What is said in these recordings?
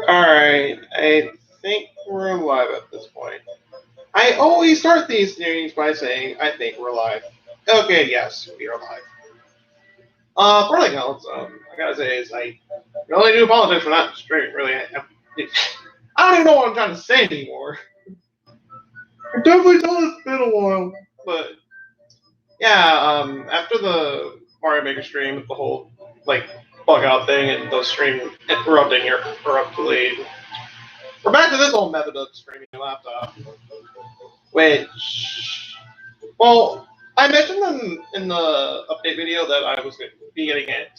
Alright, I think we're live at this point. I always start these series by saying, I think we're live. Okay, yes, we are live. For anything else, I gotta say is I can only do apologize for not straight, really. I don't even know what I'm trying to say anymore. I definitely told it's been a while. But, yeah, after the Mario Maker stream with the whole, like, bug out thing and the stream interrupting abruptly, we're back to this old method of streaming your laptop. Which, well, I mentioned in the update video that I was going to be getting it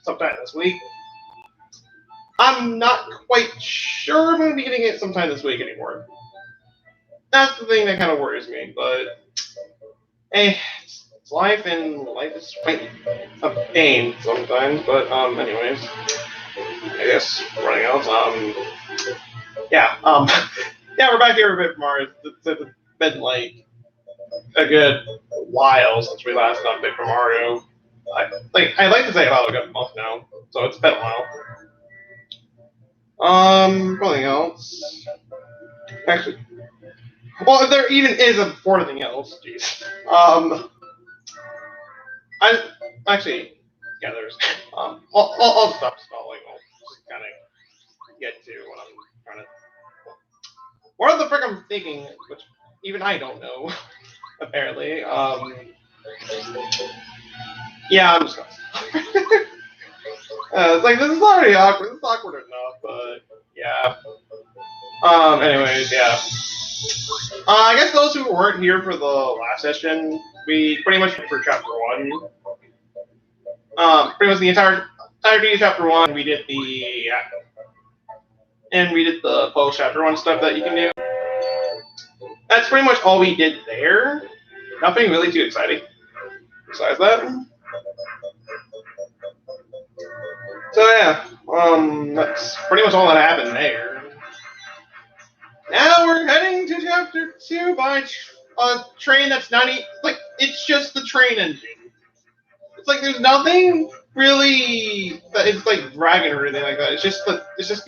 sometime this week. I'm not quite sure if I'm going to be getting it sometime this week anymore. That's the thing that kind of worries me, but hey, it's life, and life is quite a pain sometimes. But anyways, I guess running else. Yeah, yeah, we're back here a bit from Mars. It's been like a good while since we last done Paper Mario. I'd like to say about a good month now, so it's been a while. Something else. Actually, well, if there even is a before anything else, jeez. I actually, yeah, there's. I'll stop stalling. I'll just kind of get to what I'm trying to. What the frick I'm thinking, which even I don't know. Apparently, yeah, I'm just gonna. It's like this is already awkward. This is awkward enough, but yeah. Anyways, yeah. I guess those who weren't here for the last session, we pretty much for chapter one. Pretty much the entirety of chapter one. We did the post chapter one stuff that you can do. That's pretty much all we did there. Nothing really too exciting. Besides that. So yeah, that's pretty much all that happened there. Now we're heading to chapter 2 by a train that's not like it's just the train engine. It's like there's nothing really that it's like dragging or anything like that. It's just the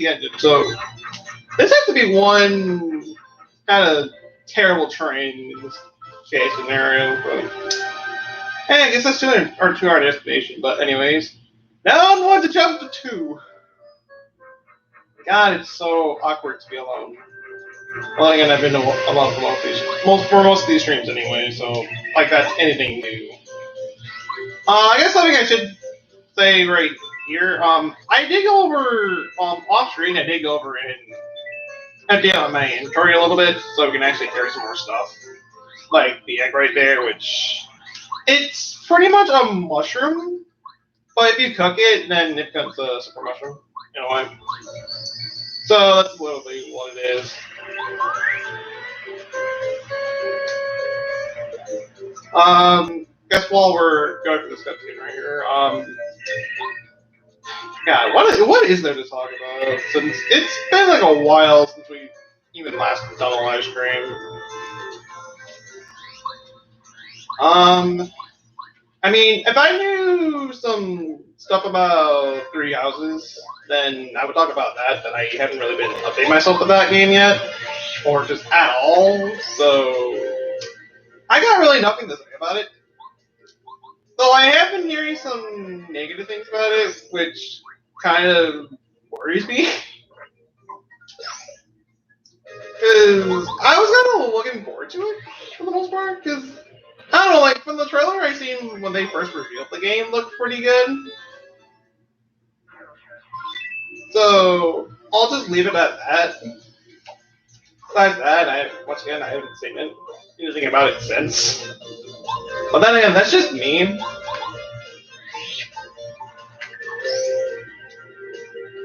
engine. So this has to be one kind of terrible train in this case scenario. But hey, I guess that's to our destination. But anyways, now on to chapter 2. God, it's so awkward to be alone. Well, again, I've been alone for most of these streams anyway, so like that's anything new. I guess something I should say right here. I did go over off screen. I did go over and empty out my inventory a little bit so we can actually carry some more stuff, like the egg right there, which it's pretty much a mushroom, but if you cook it, then it becomes a super mushroom. You know what? So that's literally what it is. Guess while we're going through this cutscene right here, yeah, what is there to talk about? Since it's been like a while since we even last done a live stream. I mean, if I knew some stuff about Three Houses, then I would talk about that. But I haven't really been updating myself with that game yet, or just at all. So I got really nothing to say about it. Though I have been hearing some negative things about it, which kind of worries me. Because I was kind of looking forward to it for the most part. Because I don't know, like from the trailer I seen when they first revealed the game looked pretty good. So I'll just leave it at that. Besides that, I haven't seen anything about it since. But then again, that's just me.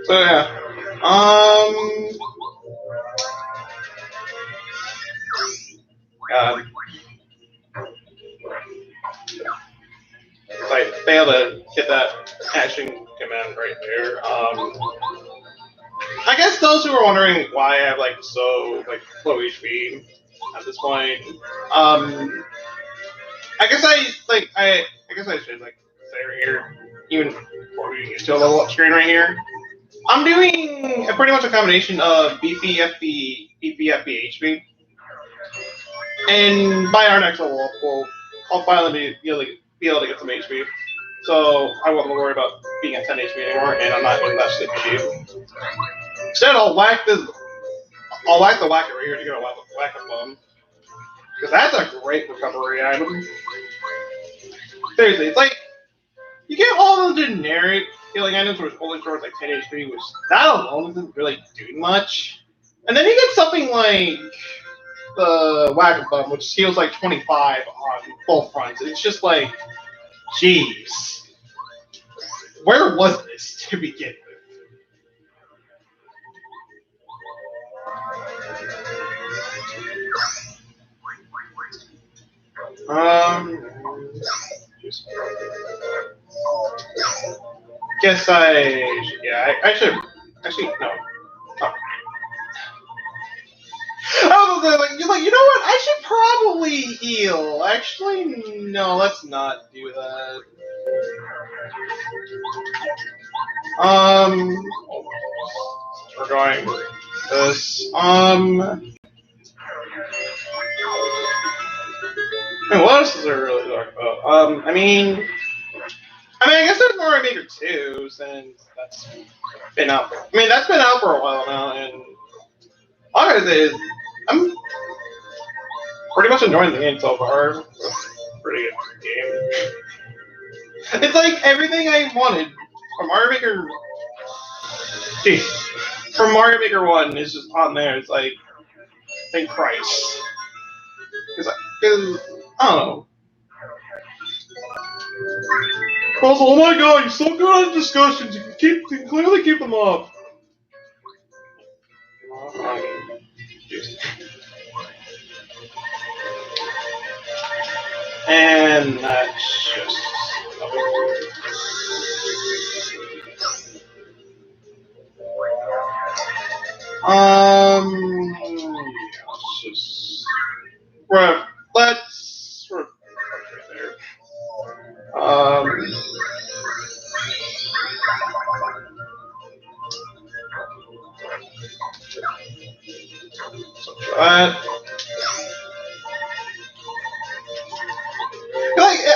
So yeah. God. I failed to hit that action command right there. I guess those who are wondering why I have like so like low HP at this point, I guess I guess I should like say right here, even before we get to a level up screen right here. I'm doing pretty much a combination of BPFB, HP, and by our next level, I'll finally be able to get some HP. So I won't worry about being at 10 HP anymore, and I'm not in that sleepy shape. Instead, I'll whack the whacker right here to get a whack a bum, because that's a great recovery item. Seriously, it's like you get all the generic healing items which only throws like 10 HP, which that alone isn't really doing much. And then you get something like the Whack-A-Bum, which heals like 25 on both fronts. It's just like, jeez. Where was this to begin with? Guess I should, actually, no. Oh. You're like, you know what? I should probably heal. Actually, no, let's not do that. We're going with this. What else is there really to talk about? I guess there's Mario Maker 2, since that's been out. That's been out for a while now, and all I gotta say is, I'm pretty much enjoying the game so far. It's a pretty good game. It's like everything I wanted from Mario Maker. Geez, from Mario Maker 1 is just on there. It's like, thank Christ. Because I don't know. Also, oh my god, you're so good at discussions. You can clearly keep them up. And that's just. Let's just. Let's. Right there.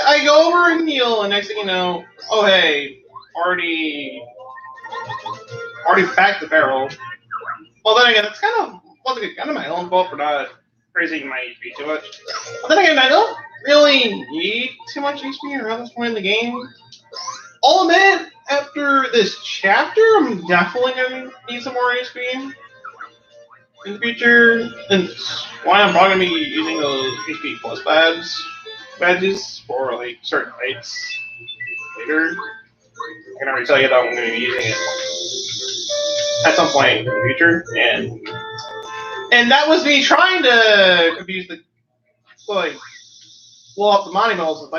I go over and heal, and next thing you know, oh hey, already back the barrel. Well, then again, it's kind of my own fault for not raising my HP too much. But then again, I don't really need too much HP around this point in the game. I'll admit, after this chapter, I'm definitely going to need some more HP in the future. And why I'm probably going to be using those HP plus badges for like certain fights later. I can already tell you that I'm going to be using it at some point in the future, and that was me trying to confuse the blow up the Monimals.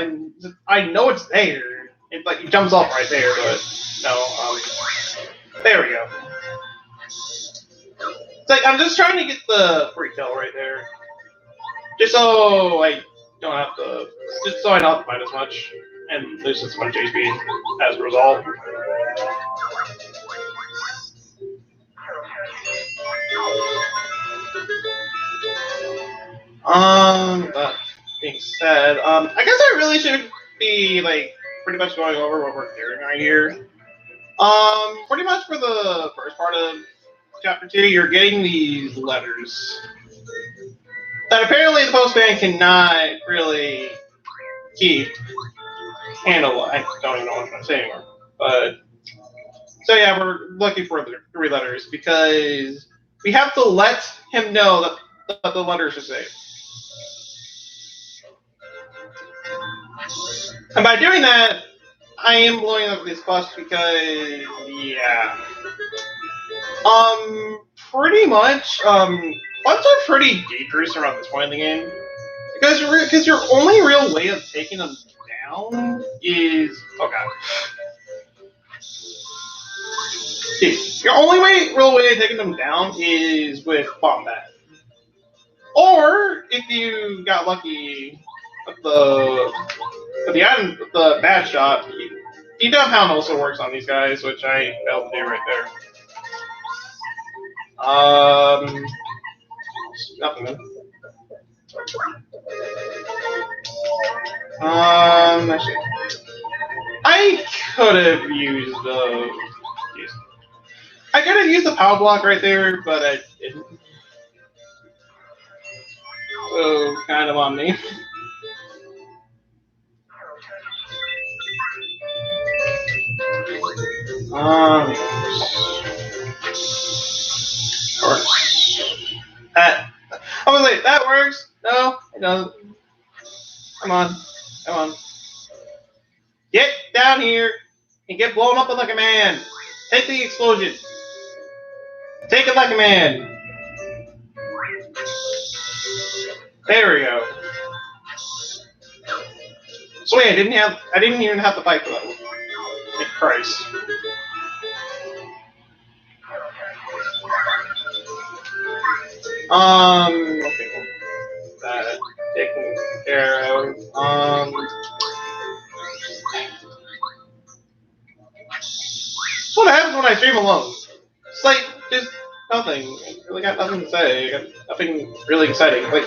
I know it's there. It jumps off right there, but no. There we go. It's like I'm just trying to get the free kill right there, just so I don't have to fight as much and lose as much HP as a result. That being said, I guess I really should be pretty much going over what we're doing right here. Pretty much for the first part of Chapter 2, you're getting these letters that apparently the postman cannot really handle. I don't even know what I'm going to say anymore. But so yeah, we're looking for the 3 letters because we have to let him know that the letters are safe. And by doing that, I am blowing up this bus because, yeah. Pretty much, bugs are pretty dangerous around this point in the game. Because your only real way of taking them down is... Oh god. Your only real way of taking them down is with Bombat. Or, if you got lucky with the bad shot, the Down Pound also works on these guys, which I failed to do right there. Nothing. Actually, I could have used the. I could have used the power block right there, but I didn't. So kind of on me. That. I was like, that works. No, it doesn't. Come on. Come on. Get down here and get blown up like a man. Take the explosion. Take it like a man. There we go. So wait, I didn't even have to fight for that one. Thank Christ. Okay. That taken care of. What happens when I stream alone? It's like just nothing. I really got nothing to say. I got nothing really exciting. Like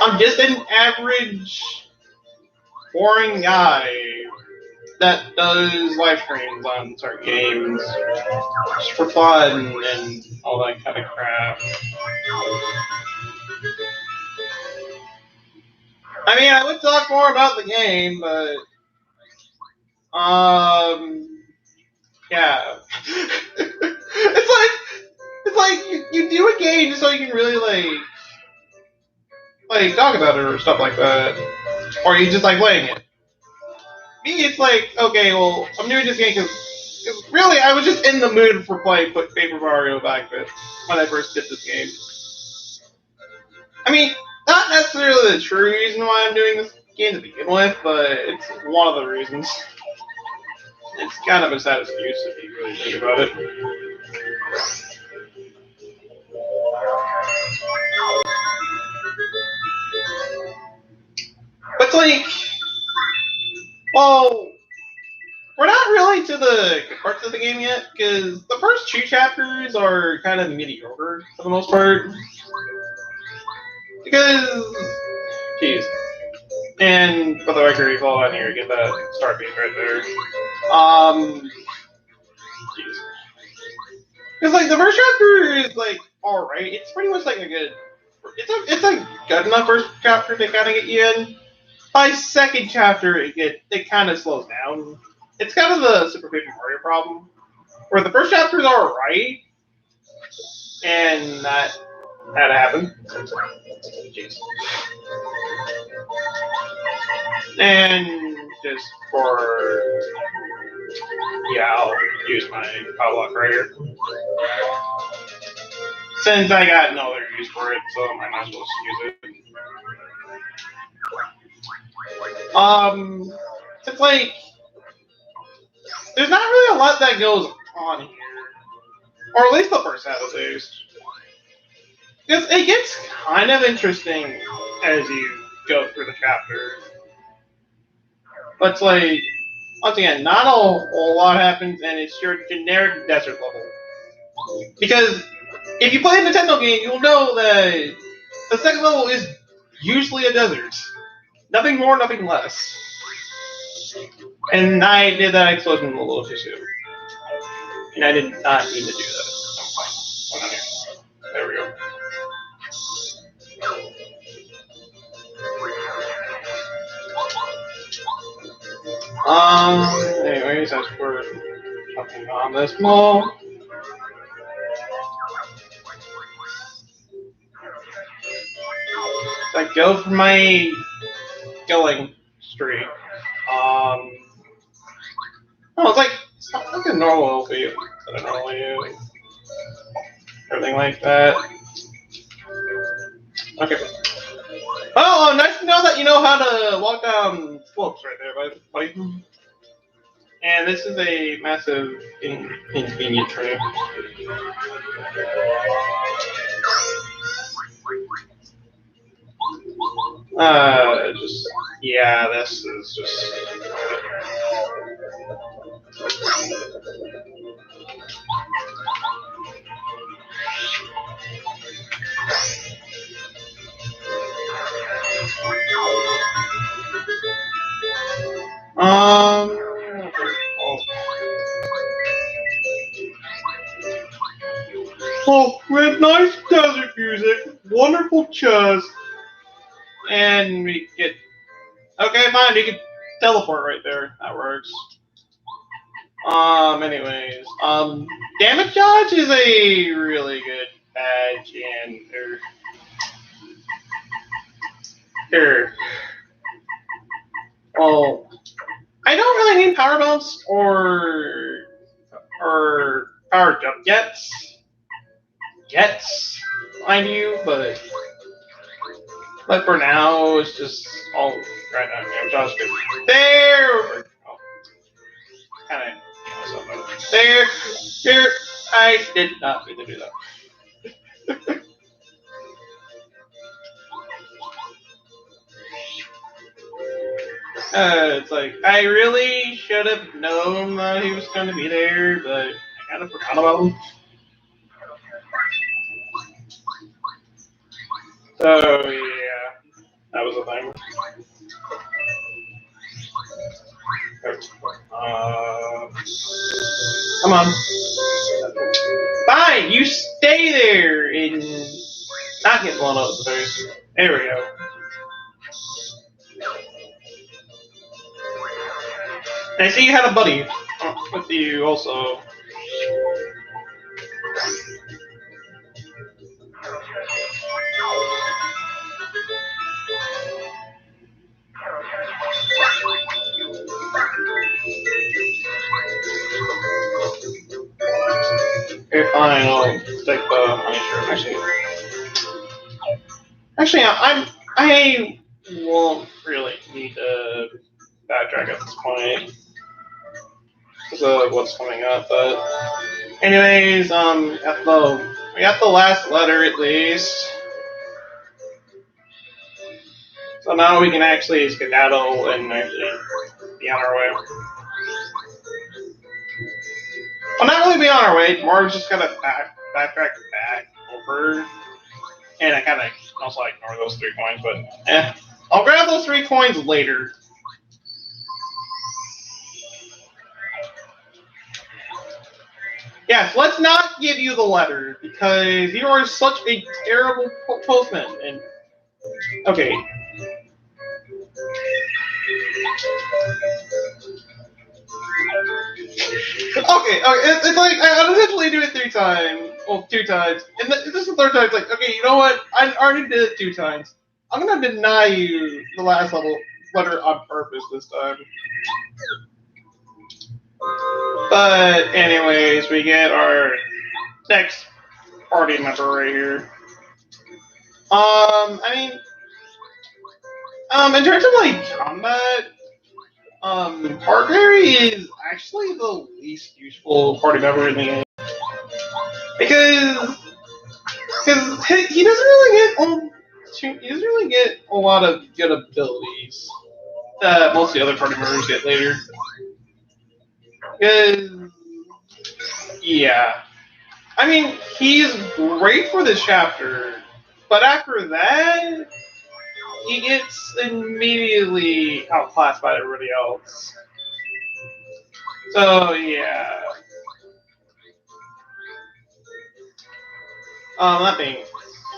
I'm just an average, boring guy that does live streams on certain games just for fun and all that kind of crap. I mean, I would talk more about the game, but yeah. it's like you do a game so you can really like talk about it or stuff like that, or you just like playing it. Me, it's like, okay, well, I'm doing this game because really I was just in the mood for playing Paper Mario back then when I first did this game. I mean, not necessarily the true reason why I'm doing this game to begin with, but it's one of the reasons. It's kind of a sad excuse if you really think about it. But like, well, we're not really to the good parts of the game yet, because the first 2 chapters are kind of mediocre for the most part. Because, jeez. And for the record, you fall on here, get that start beat right there. Jeez. Because like the first chapter is like alright. It's pretty much like a good. It's a good enough first chapter to kind of get you in. By second chapter, it kind of slows down. It's kind of the Super Paper Mario problem, where the first chapter is alright, and that had to happen. Jeez. And just for I'll use my power block right here. Since I got no other use for it, so I might as well just use it. It's like there's not really a lot that goes on here, or at least the first half at least. Because it gets kind of interesting as you go through the chapter. But it's like, once again, not a whole lot happens, and it's your generic desert level. Because if you play a Nintendo game, you'll know that the second level is usually a desert. Nothing more, nothing less. And I did that explosion a little too soon. And I did not mean to do that. I'm fine. There we go. Anyways, as for jumping on this mall. I go for my killing streak. It's like a normal LP that I normally use. Everything like that. Okay. Oh, nice to know that you know how to walk down slopes right there, buddy. And this is a massive inconvenient train. This is just. Oh, we had nice desert music, wonderful chess, and we get... Okay, fine, we can teleport right there. That works. Anyways, Damage Dodge is a really good badge, and well, I don't really need Power Bounce or Power Jump yet, mind you, but for now, it's just all right now. Damage Dodge there. Oh, kind of. There. I did not mean to do that. It's like, I really should have known that he was going to be there, but I kind of forgot about him. So, yeah, that was a thing. Come on. Fine, you stay there and not get blown up. There we go. I see you had a buddy with you also. Okay, fine, I'll take the honey shrimp. Actually, I won't really need to backtrack at this point because of what's coming up. But anyways, we got the last letter at least. So now we can actually skedaddle and actually be on our way. Well, not really be on our way. More just kind of backtrack back over. And I kind of also ignore those 3 coins, but I'll grab those 3 coins later. Yes, let's not give you the letter because you are such a terrible postman. And okay. Okay, it's like I essentially do it 3 times. Well, 2 times. And this is the 3rd time. It's like, okay, you know what? I already did it 2 times. I'm gonna deny you the last letter on purpose this time. But anyways, we get our next party member right here. In terms of like combat, Hardberry is actually the least useful party member in the game because he doesn't really get a lot of good abilities that most of the other party members get later. Because yeah, I mean he's great for this chapter, but after that, he gets immediately outclassed by everybody else. So yeah. That being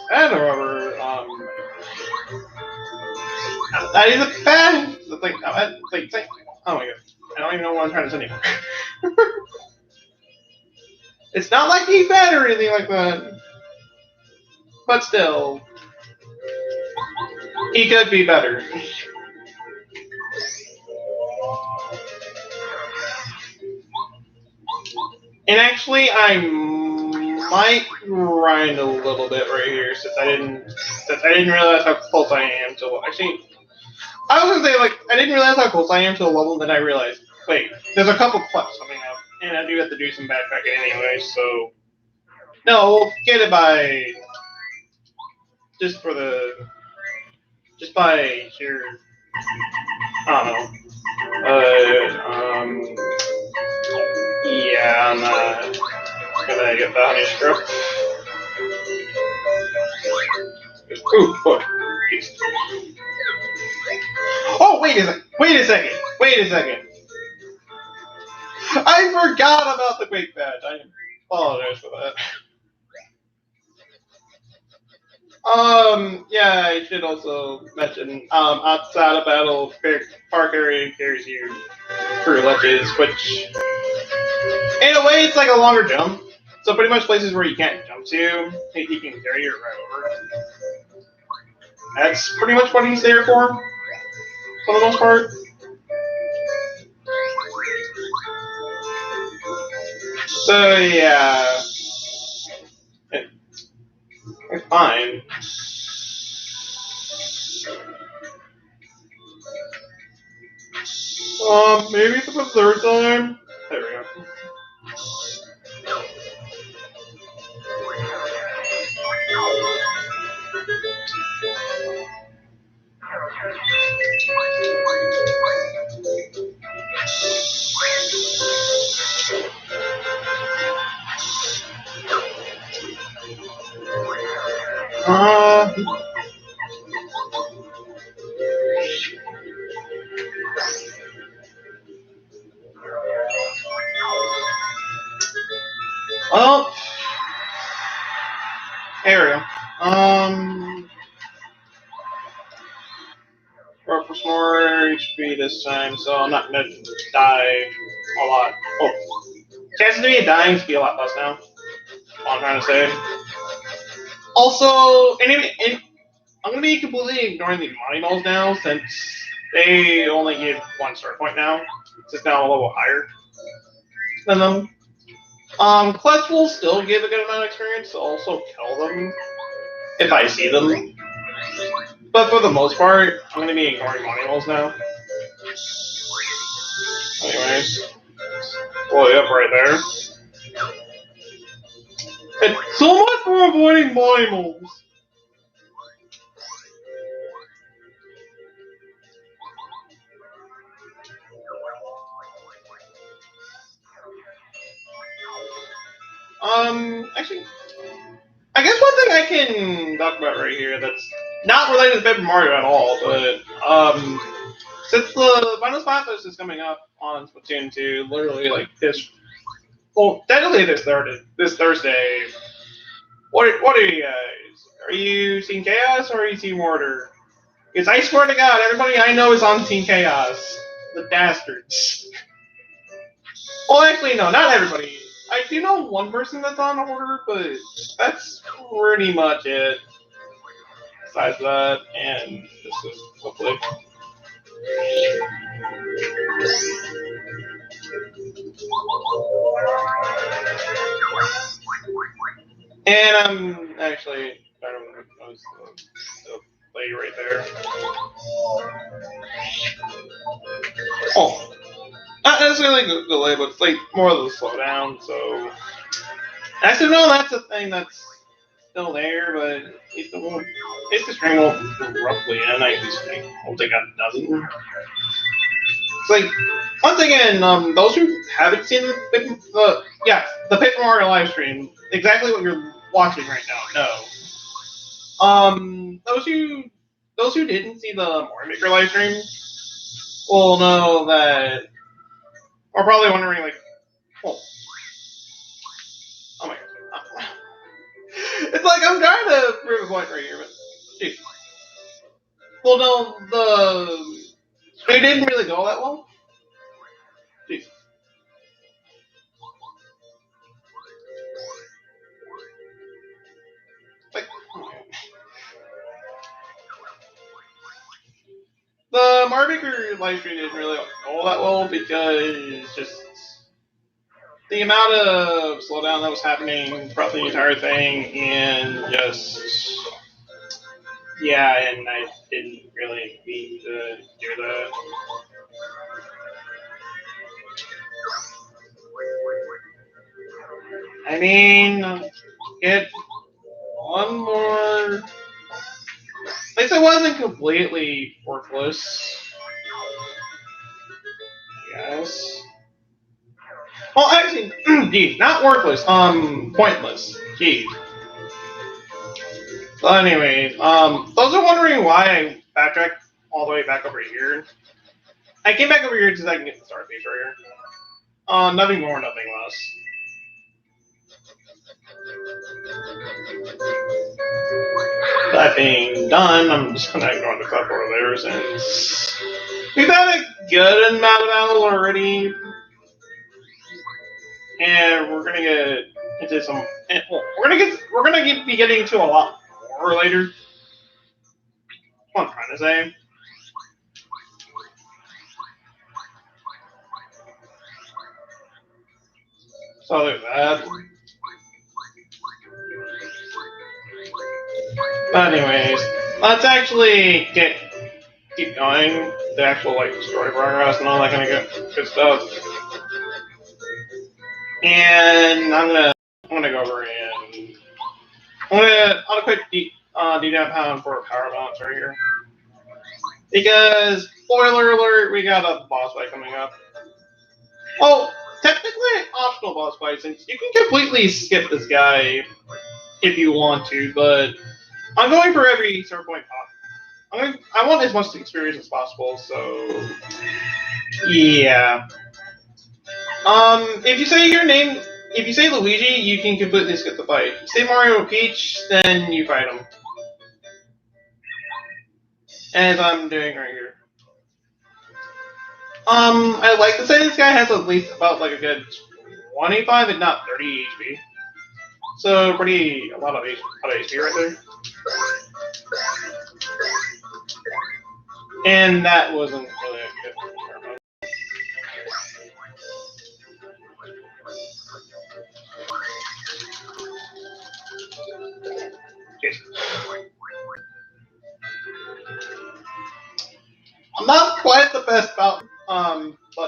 said, however, that is a bad. Oh my god, I don't even know what I'm trying to say anymore. It's not like he's bad or anything like that, but still. He could be better. And actually, I might grind a little bit right here since I didn't realize how close I am to. Actually, I was gonna say I didn't realize how close I am to the level. Then I realized, wait, there's a couple quests coming up, and I do have to do some backtracking anyway. So no, we'll get it by just by sheer, I don't know. Yeah, I'm gonna get the honey script. Ooh, boy. Oh, wait a second. I forgot about the quick badge. I apologize for that. Yeah, I should also mention, outside of battle, park area carries you through ledges, which, in a way, it's like a longer jump. So pretty much places where you can't jump to, he can carry you right over. That's pretty much what he's there for the most part. So yeah, it's fine. Maybe for the third time. There we go. Uh, well, there we go. For some more HP this time, so I'm not gonna die a lot. Oh, chances of me dying to be a lot less now. All I'm trying to say. Also, I'm gonna be completely ignoring the money malls now since they only give one star point now. It's just now a level higher than them. Clutch will still give a good amount of experience, so also kill them if I see them. But for the most part, I'm gonna be ignoring money malls now. Anyways, blow you up right there. It's so much for avoiding money malls. Actually, I guess one thing I can talk about right here that's not related to Paper Mario at all, but since the Final Pathos is coming up on Splatoon 2, literally like this, well, technically this Thursday. What are you guys? Are you Team Chaos or are you Team Order? Because I swear to God, everybody I know is on Team Chaos. The bastards. Well, actually, no, not everybody. I do know one person that's on Order, but that's pretty much it. Besides that, and this is hopefully. And I'm actually, I don't know, I was the play right there. Oh, not necessarily the delay, but it's like more of the slowdown. So actually, no, that's a thing that's still there, but if the string will roughly end, I just think we'll take out a dozen. It's like once again, those who haven't seen the Paper Mario live stream, exactly what you're watching right now. No, those who didn't see the Mario Maker live stream will know that are probably wondering like, oh, oh my god, it's like I'm trying to prove a point right here, but geez. Well, no, it didn't really go that well. Jeez. Like, the Mario Maker live stream didn't really go that well because just the amount of slowdown that was happening throughout the entire thing, and just yeah, and I didn't really mean to do that. I mean, get one more. At least it wasn't completely worthless. Yes. Well, actually, geez, not worthless. Pointless. Geez. So anyway, those are wondering why I backtracked all the way back over here. I came back over here just so I can get the star page right here. Nothing more, nothing less. that being done, I'm just gonna ignore the cup over there since we've had a good amount of battles already, and we're gonna get into some. We're gonna be getting into a lot more later. What I'm trying to say. So there's that. But anyways, let's actually keep going. The actual like story progress and all that kind of good stuff. And I'm gonna go over and I'll quick DDAP pound for a power balance right here. Because spoiler alert, we got a boss fight coming up. Oh, technically optional boss fight since you can completely skip this guy if you want to, but I'm going for every sort point pop. I want as much experience as possible, so yeah. If you say your name, if you say Luigi, you can completely skip the fight. If you say Mario or Peach, then you fight him. As I'm doing right here. I'd like to say this guy has at least about like a good 25 and not 30 HP. So a lot of HP right there. And that wasn't really a good one. I'm not quite the best button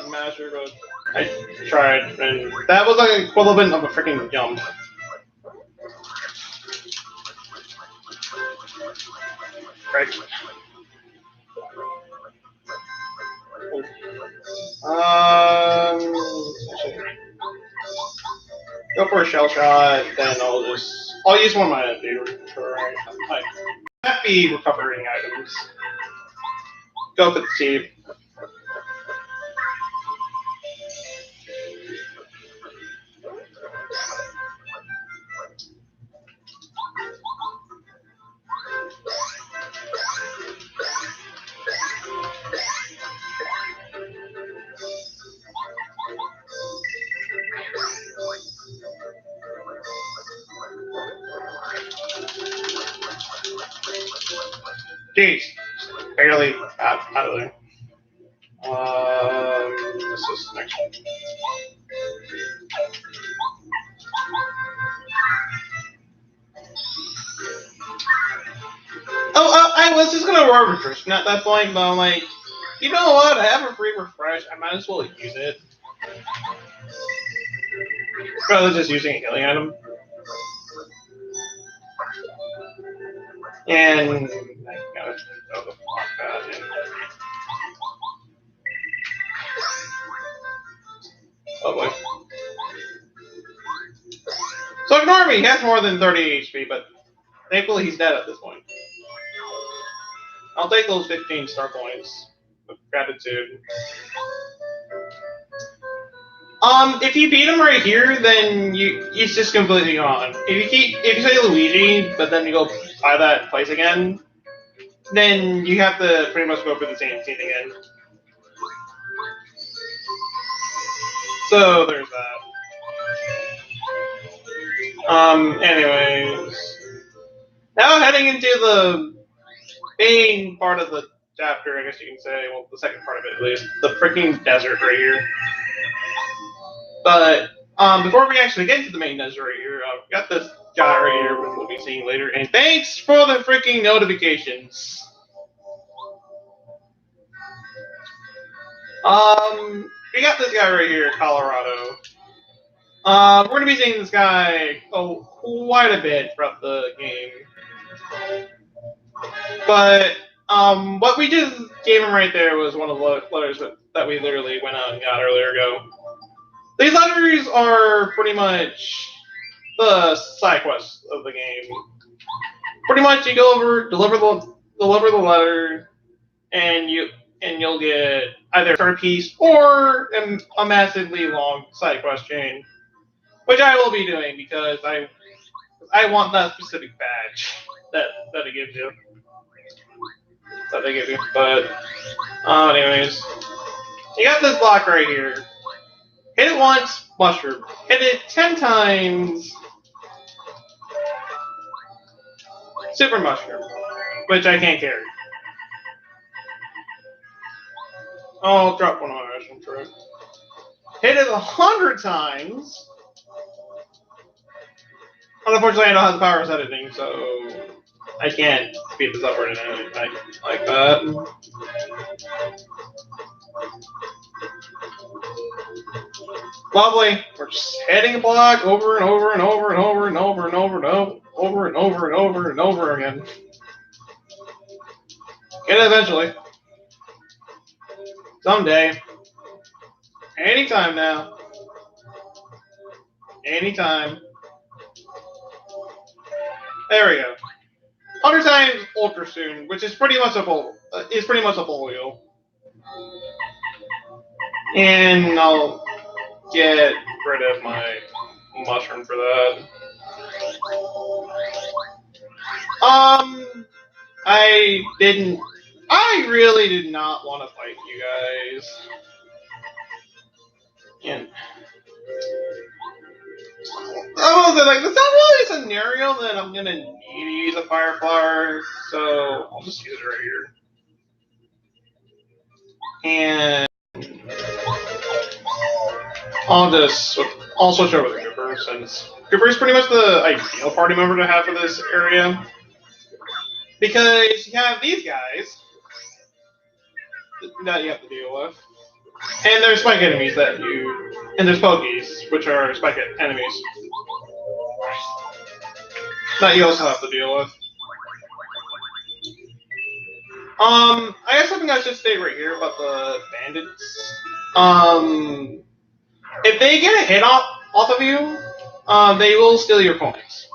masher, but I tried, and that was like an equivalent of a freaking jump. Right. Go for a shell shot, then I'll use one of my like happy recovering items. Go for the seed. Jeez, barely out of there. This is the next one. Oh, I was just gonna roar refresh at that point, but I'm like, you know what? I have a free refresh. I might as well use it rather than just using a healing item. And I gotta throw the block pad in. Oh boy. So ignore me, he has more than 30 HP, but thankfully he's dead at this point. I'll take those 15 star points with gratitude. If you beat him right here, then he's just completely gone. If you say Luigi, but then you go by that place again, then you have to pretty much go for the same scene again. So there's that. Anyways, now heading into the main part of the chapter, I guess you can say, well, the second part of it at least, the freaking desert right here. But before we actually get into the main desert right here, we got this guy right here, which we'll be seeing later. And thanks for the freaking notifications. We got this guy right here, Colorado. We're gonna be seeing this guy quite a bit throughout the game. But what we just gave him right there was one of the letters that we literally went out and got earlier ago. These letters are pretty much the side quests of the game. Pretty much, you go over, deliver the letter, and you'll get either a turn piece or a massively long side quest chain, which I will be doing because I I want that specific badge that it gives you. That they give you. But anyways. You got this block right here. Hit it once, mushroom. Hit it 10 times, super mushroom, which I can't carry. I'll drop one on my mushroom for it. Hit it 100 times. Unfortunately, I don't have the power of editing, so I can't speed this up or anything like that. Lovely. We're just hitting a block over and over and over and over and over and over and over and over and over and over again. Get it eventually. Someday. Anytime now. Anytime. There we go. 100 times ultra soon, which is pretty much a folio. And I'll get rid of my mushroom for that. I really did not want to fight you guys. And that's not really a scenario that I'm gonna need to use a fire flower, so I'll just use it right here. And I'll switch over to Cooper, since Cooper is pretty much the ideal party member to have for this area. Because you have these guys that you have to deal with. And there's spike enemies and there's Pokies, which are spike enemies that you also have to deal with. I guess something I should state right here about the bandits. If they get a hit off of you, they will steal your coins.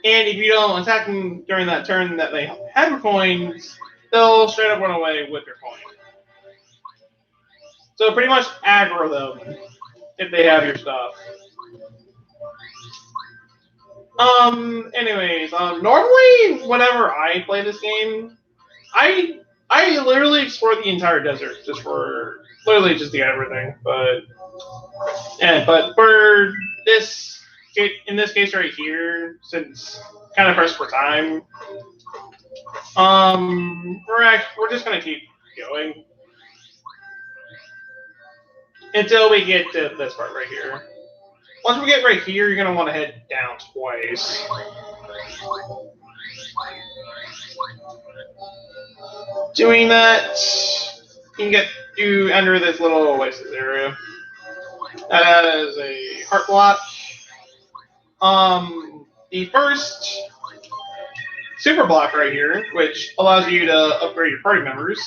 And if you don't attack them during that turn that they have your coins, they'll straight up run away with your coin. So pretty much aggro them if they have your stuff. Anyways, normally whenever I play this game, I literally explore the entire desert just to get everything. But for this, in this case right here, since kind of pressed for time, we're just gonna keep going until we get to this part right here. Once we get right here, you're gonna want to head down twice. Doing that, you enter this little oasis area. That is a heart block. The first super block right here, which allows you to upgrade your party members.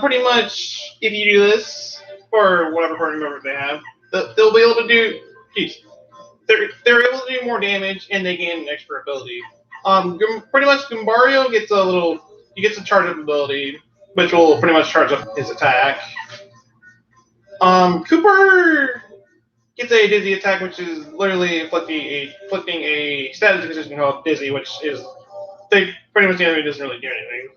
Pretty much, if you do this, or whatever party member they have, they'll be able to do. They're able to do more damage, and they gain an extra ability. Pretty much, Goombario gets a charge up ability, which will pretty much charge up his attack. Cooper gets a dizzy attack, which is literally inflicting a status condition called dizzy, which is pretty much the enemy doesn't really do anything.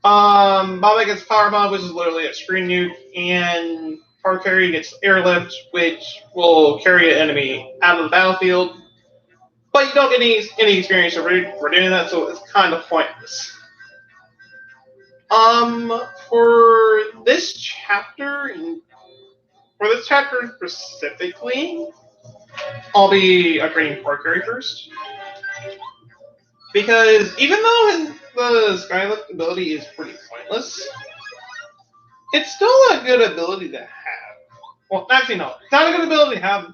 Bob gets power bomb, which is literally a screen nuke, and Power Carry gets airlift, which will carry an enemy out of the battlefield. But you don't get any experience for doing that, so it's kind of pointless. For this chapter specifically, I'll be upgrading Power Carry first. Because even though the Skylift ability is pretty pointless, it's still a good ability to have. Well, actually, no. It's not a good ability to have.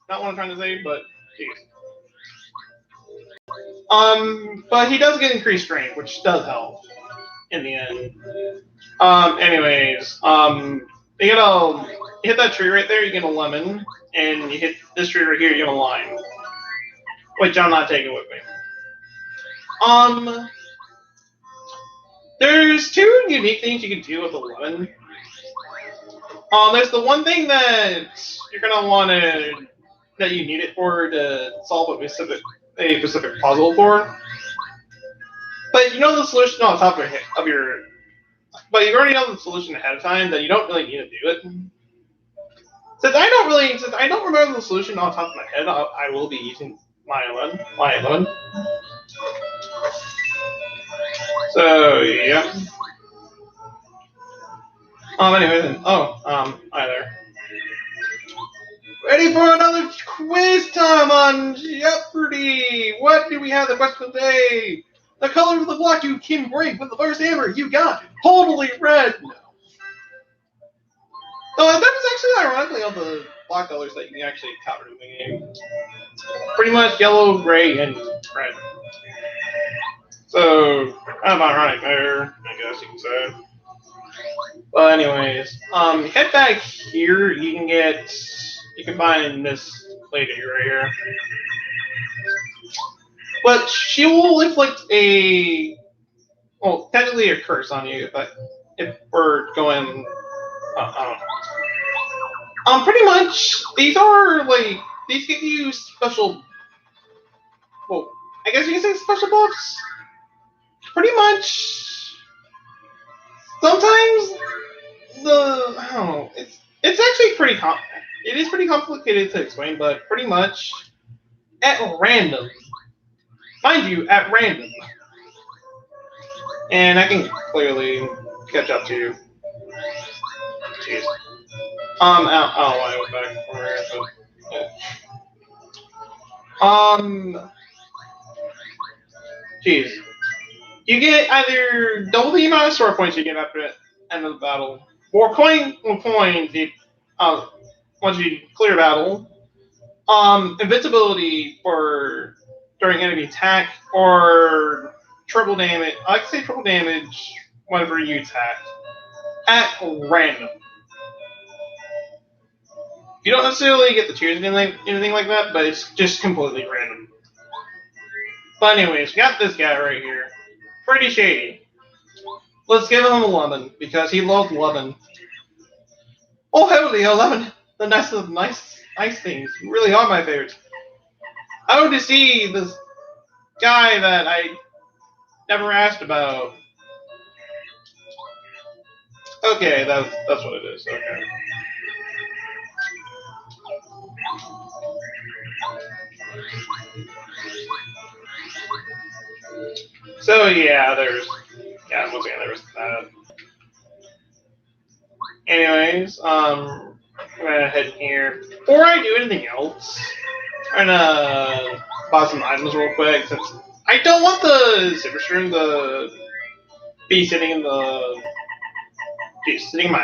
Not what I'm trying to say, but geez. But he does get increased strength, which does help in the end. Anyways, you hit that tree right there, you get a lemon, and you hit this tree right here, you get a lime. Which I'm not taking with me. There's two unique things you can do with a lemon. There's the one thing that you're gonna want to that you need it for to solve a specific puzzle for. But you know the solution on top of your but you already know the solution ahead of time, that you don't really need to do it. Since I don't remember the solution off the top of my head, I will be using my 11. So yeah. Anyway, hi there. Ready for another quiz time on Jeopardy! What do we have the question today? The color of the block you can break with the first hammer you got totally red. No, that was actually ironically all the block colors that you can actually cover in the game. Pretty much yellow, gray, and red. So, kind of ironic there, I guess you can say. But anyways, head back here, you can find this lady right here. But she will inflict technically a curse on you, but if we're going, pretty much, these give you special, well, I guess you can say special buffs. Pretty much, sometimes it's actually it is pretty complicated to explain, but pretty much, at random, mind you, at random, and I can clearly catch up to you. Jeez. I went back over here, but, jeez. You get either double the amount of sword points you get after the end of the battle, or coins once you clear battle, invincibility during enemy attack, or triple damage. I like to say triple damage whenever you attack at random. You don't necessarily get to choose anything like that, but it's just completely random. But anyways, we got this guy right here. Pretty shady. Let's give him a lemon, because he loves lemon. Oh, heavily, a lemon! The nice things really are my favorites. I want to see this guy that I never asked about. Okay, that's what it is. Okay. So yeah, once again there was that. Anyways, I'm gonna head here. Before I do anything else, I'm gonna buy some items real quick, since I don't want the Super Stream to be sitting in my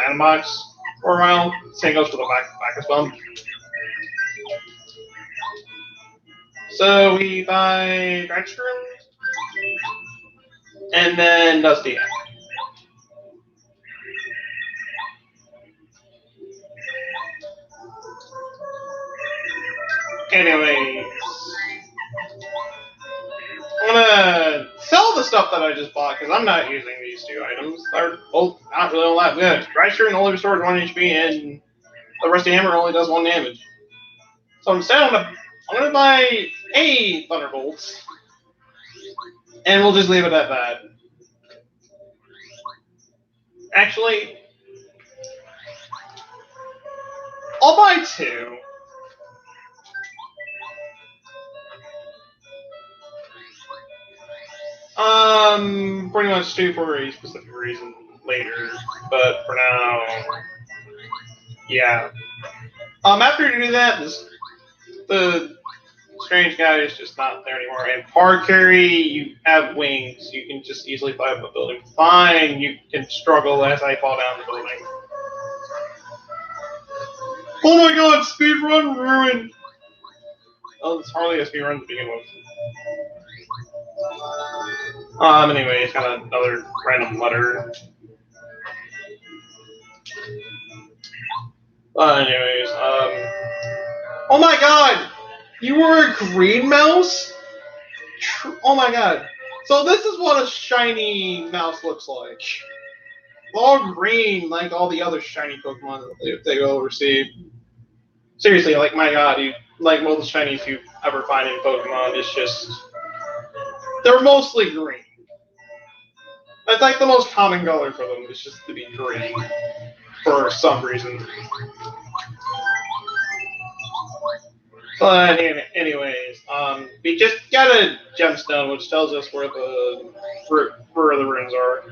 item box for a while. Same goes for the back as well. So we buy Dragstrom, and then Dusty. Anyways, I'm gonna sell the stuff that I just bought, because I'm not using these two items. They're both not really all that good. Dragstrom only restores 1 HP, and the Rusty Hammer only does 1 damage. So instead, I'm gonna buy a Thunderbolt, and we'll just leave it at that. Actually, I'll buy 2. Pretty much 2 for a specific reason later, but for now, yeah. After you do that, the strange guy is just not there anymore. And hard carry, you have wings. You can just easily fly up a building. Fine, you can struggle as I fall down the building. Oh my god, speedrun ruined! Oh, it's hardly a speedrun to begin with. Anyway, it's kind of another random letter. Anyways, oh my god! You were a green mouse? Oh my god. So this is what a shiny mouse looks like. All green, like all the other shiny Pokemon that they will receive. Seriously, like, my god, like most shinies you ever find in Pokemon. It's just they're mostly green. That's like the most common color for them. It's just to be green for some reason. But anyways, we just got a gemstone, which tells us where the runes are.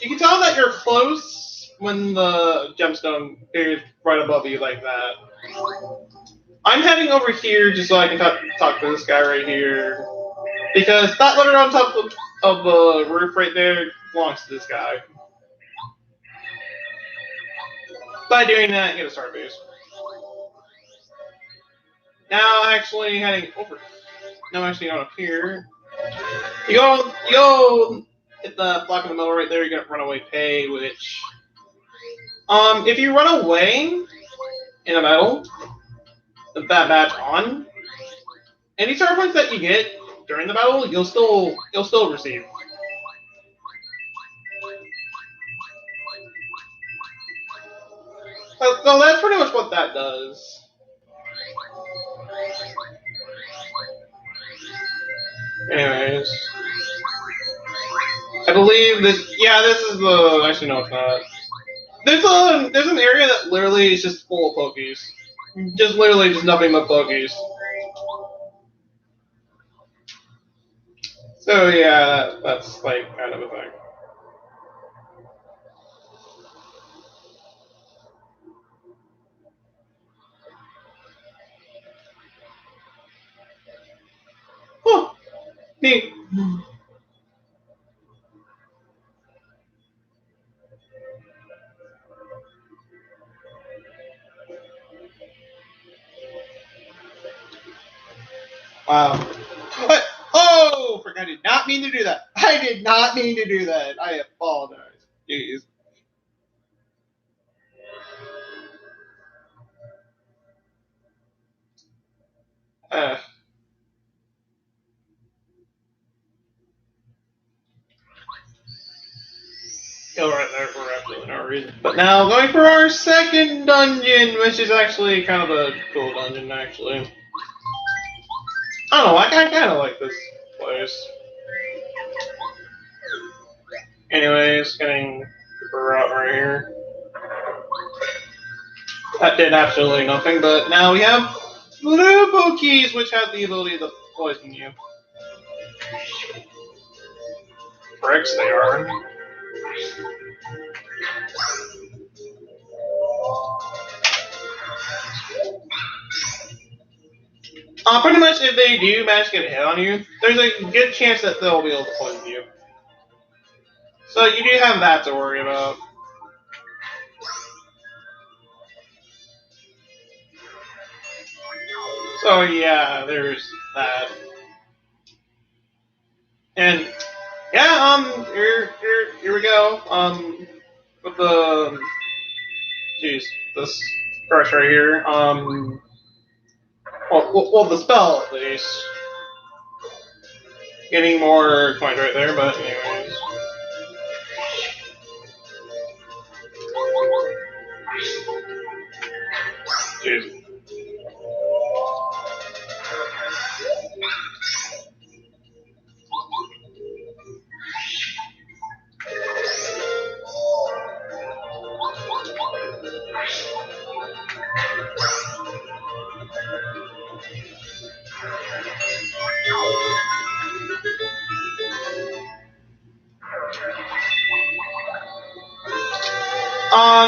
You can tell that you're close when the gemstone appears right above you like that. I'm heading over here just so I can talk to this guy right here. Because that letter on top of the roof right there belongs to this guy. By doing that, get a star boost. Now actually heading over. Now actually going up here. You go hit the block in the middle right there, you get runaway pay, which if you run away in a battle with that badge on, any star points that you get during the battle, you'll still receive. So that's pretty much what that does. Anyways, I believe this. Yeah, this is the. Actually, no, it's not. There's an area that literally is just full of Pokies. Just literally just nothing but Pokies. So yeah, that's like kind of a thing. Oh, neat. Wow. What? Oh, I did not mean to do that. I did not mean to do that. I apologize. Jeez. Go right there for absolutely no reason. But now going for our second dungeon, which is actually kind of a cool dungeon, actually. I don't know, I kind of like this place. Anyways, getting the route right here. That did absolutely nothing, but now we have blue Pokies, which have the ability to poison you. Bricks they are. Pretty much if they do manage to get a hit on you, there's a good chance that they'll be able to poison you. So you do have that to worry about. So yeah, there's that. And yeah, here we go. With the this brush right here. Well, the spell at least. Getting more coins right there, but anyways. Jeez.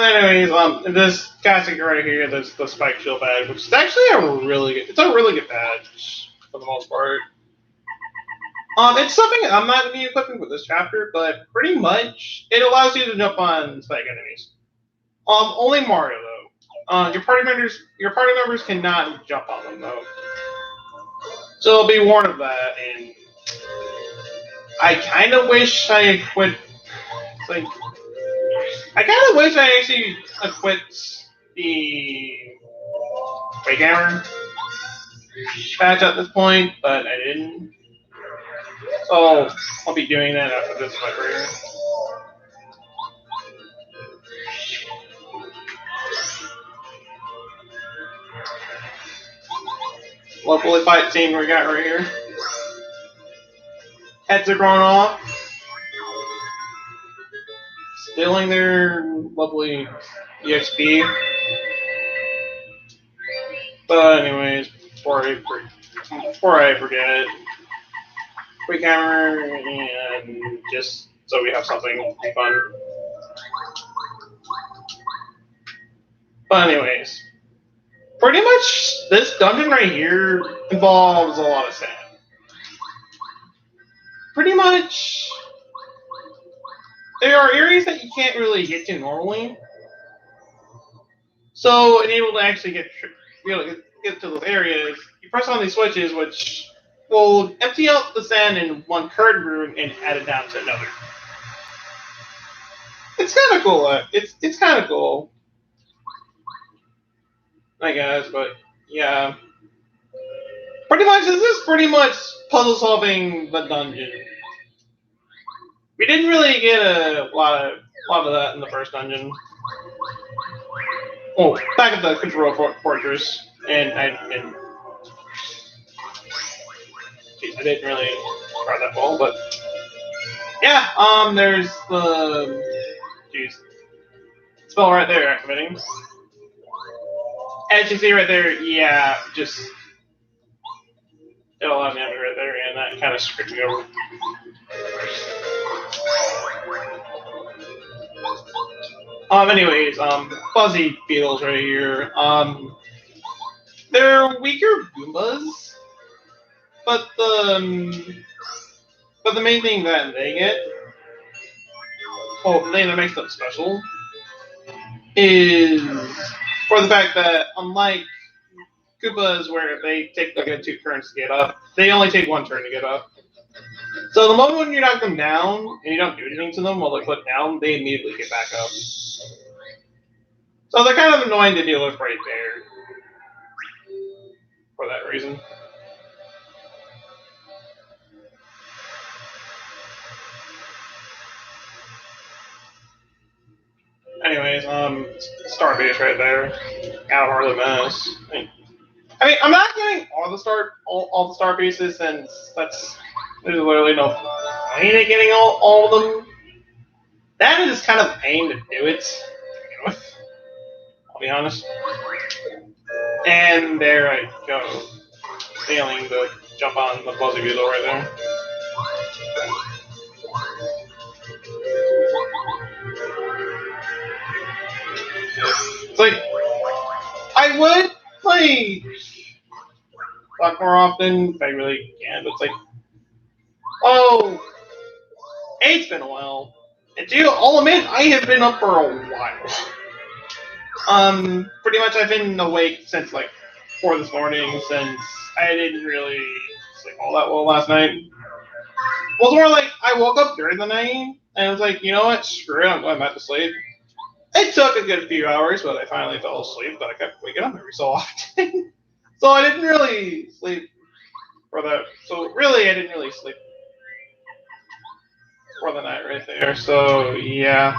Anyways, this casting right here, there's the Spike Shield badge, which is actually a really good badge for the most part. It's something I'm not going to be equipping with this chapter, but pretty much it allows you to jump on Spike enemies. Only Mario though. Your party members cannot jump on them though. So be warned of that. And I kind of wish I had quit. Like, I kind of wish I actually equipped the Wake Hammer patch at this point, but I didn't. So I'll be doing that after this fight right here. lovely fight scene we got right here. Heads are growing off. Stealing their lovely EXP. But anyways, before I forget, quick hammer and just so we have something fun. But anyways, pretty much this dungeon right here involves a lot of sand. Pretty much, there are areas that you can't really get to normally. So, in able to actually get to those areas, you press on these switches, which will empty out the sand in one current room and add it down to another. It's kind of cool. It's kind of cool, I guess. But yeah, pretty much this is pretty much puzzle solving the dungeon. We didn't really get a lot of that in the first dungeon. Oh, back at the control fortress, and I didn't really try that well, but yeah, there's the spell right there activating. As you see right there, yeah, just it'll allow me to right there, and that kind of screwed me over. Anyways, fuzzy beetles right here. They're weaker Goombas, but the main thing that they get, the thing that makes them special, is for the fact that unlike Koopas, where they take like a 2 turns to get up, they only take 1 turn to get up. So the moment when you knock them down and you don't do anything to them while they put down, they immediately get back up. So they're kind of annoying to deal with right there. For that reason. Anyways, Starbase right there. Out of the mess. I mean, I'm not getting all the star pieces since there's literally no point in getting all of them. That is kind of a pain to do it to begin with. I'll be honest. And there I go. Failing to jump on the Buzzy Beetle right there. It's like, I would play a lot more often if I really can, but it's like, it's been a while. And I'll admit, I have been up for a while. Pretty much I've been awake since like 4 this morning, since I didn't really sleep all that well last night. Well, it's more like I woke up during the night, and I was like, you know what, screw it, I'm going back to sleep. It took a good few hours, but I finally fell asleep, but I kept waking up every so often. So I didn't really sleep for that. So really, I didn't really sleep for the night right there. So yeah.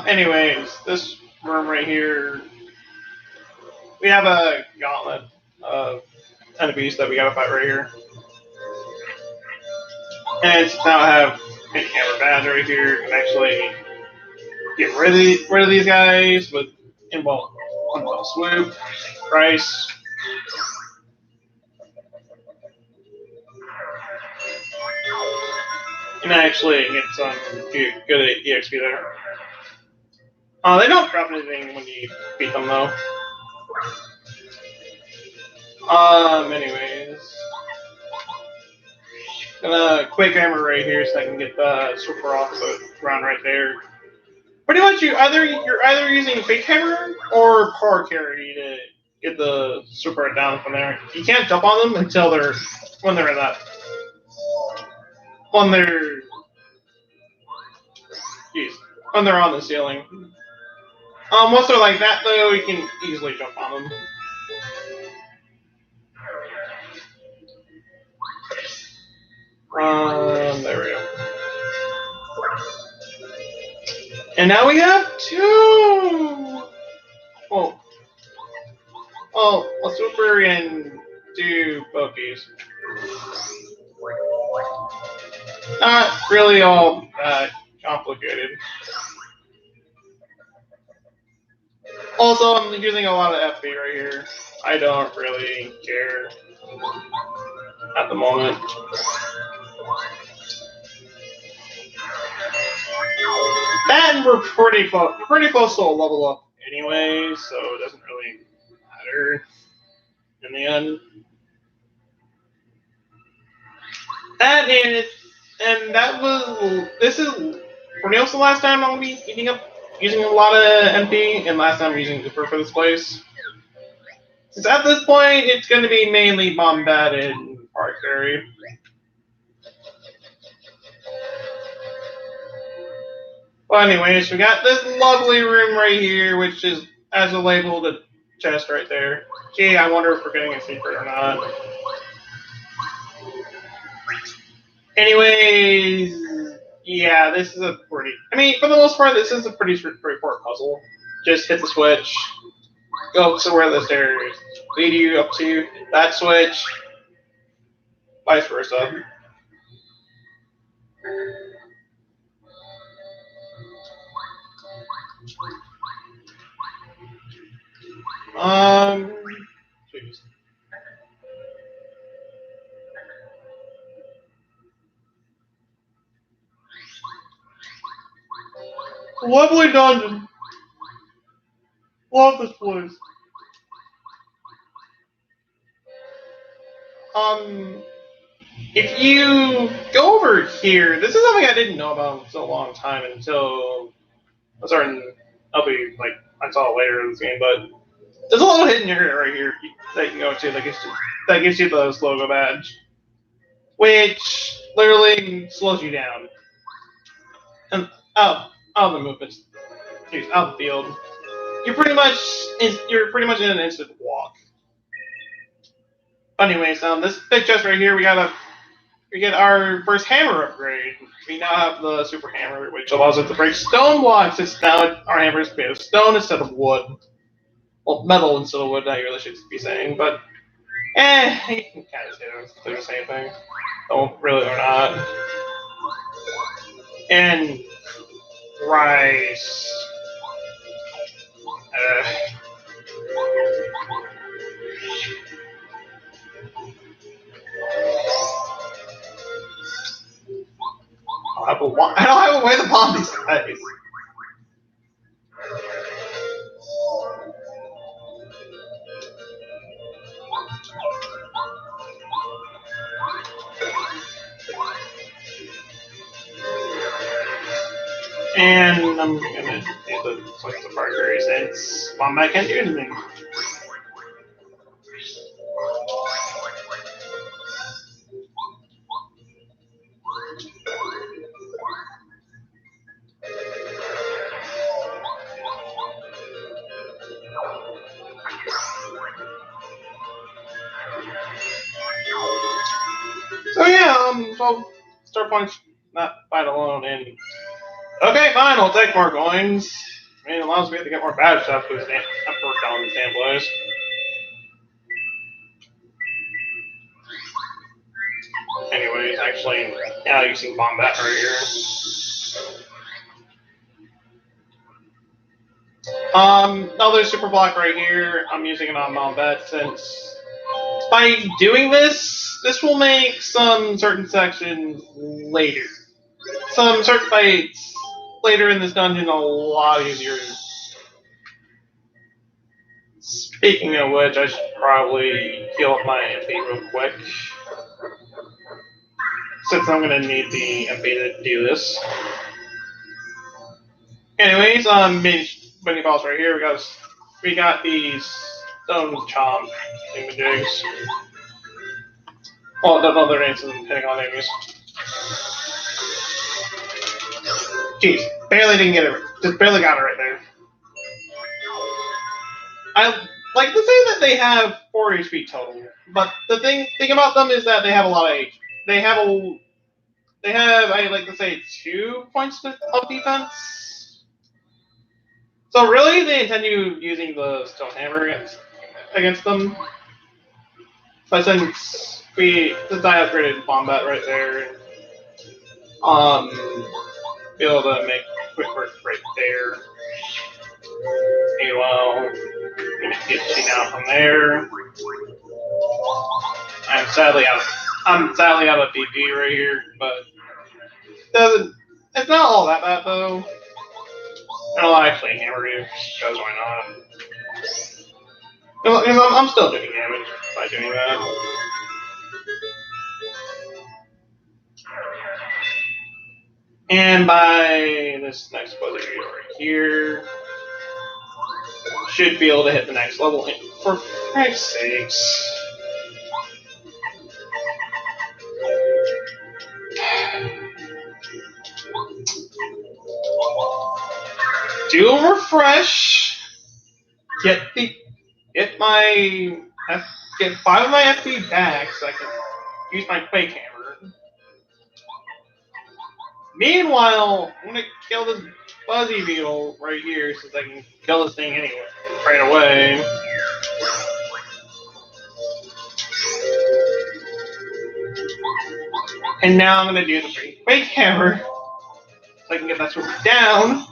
Anyways, this room right here, we have a gauntlet of enemies that we gotta fight right here. And it's now have a hammer badge right here and actually get rid of these guys with one fell swoop. Price. And actually get some good EXP there. They don't drop anything when you beat them though. Anyways. Gonna quick hammer right here so I can get the super off the ground right there. Pretty much you're either using quick hammer or power carry to get the super down from there. You can't jump on them until when they're on the ceiling. Once they're like that though, you can easily jump on them. There we go. And now we have 2! well, a super and 2 Pokies. Not really all that complicated. Also, I'm using a lot of FP right here. I don't really care at the moment. And we're pretty close to a level up anyway, so it doesn't really matter in the end. And that was this is for Neil's the last time I'll be using a lot of MP, and last time I'm using Cooper for this place. Since at this point it's going to be mainly Bombette and Park Fairy. Well, anyways, we got this lovely room right here, which is as a labeled a chest right there. Gee, I wonder if we're getting a secret or not. Anyways, yeah, this is a pretty. I mean, for the most part, this is a pretty straightforward puzzle. Just hit the switch, go to where the stairs lead you up to that switch, vice versa. Jeez. Lovely dungeon. Love this place. If you go over here, this is something I didn't know about for a long time until a certain. I'll be like I saw it later in this game, but there's a little hidden area right here that you can go to that gives you the logo badge, which literally slows you down and out of the movement, out of the field. You're pretty much in an instant walk. Anyways, this big chest right here, we get our first hammer upgrade. We now have the super hammer, which allows us to break stone blocks. It's now our hammer is made of stone instead of wood. Well, metal instead of wood, I really should be saying, but you can kind of say they're the same thing. Oh, really, they're not. And rice. I don't have a way to bomb these guys. And I'm gonna do the switch to Parker since Bombette can't do anything. So yeah, so Star Punch not fight alone and okay, fine, I'll take more coins. I mean, as long as we have to get more bad stuff because we're calling the same place. Anyways, actually, yeah, using Bombette right here. Another super block right here. I'm using it on Bombette since by doing this will make some certain sections later. Some certain fights later in this dungeon a lot easier. Speaking of which, I should probably heal up my MP real quick. Since I'm gonna need the MP to do this. Anyways, mini boss right here. We got these stone chomp thingamajigs. Well, don't know their names depending on enemies. Jeez, barely didn't get it. Just barely got it right there. I like to say that they have 4 HP total, but the thing about them is that they have a lot of HP. They have I like to say 2 points of defense. So really, they intend you using the stone hammer against against them. But since I upgraded Wombat right there, be able to make quick work right there. Meanwhile, I'm gonna get you down from there. I'm sadly out of DP right here, but it's not all that bad though. I'll actually hammer you, because why not? Because I'm still doing damage by doing that. And by this next buzzer right here, should be able to hit the next level. And for Christ's sakes. Do refresh. Get 5 of my FP back so I can use my Quake Hammer. Meanwhile, I'm gonna kill this Fuzzy Beetle right here since I can kill this thing anyway right away. And now I'm gonna do the Quake Hammer so I can get that sword down.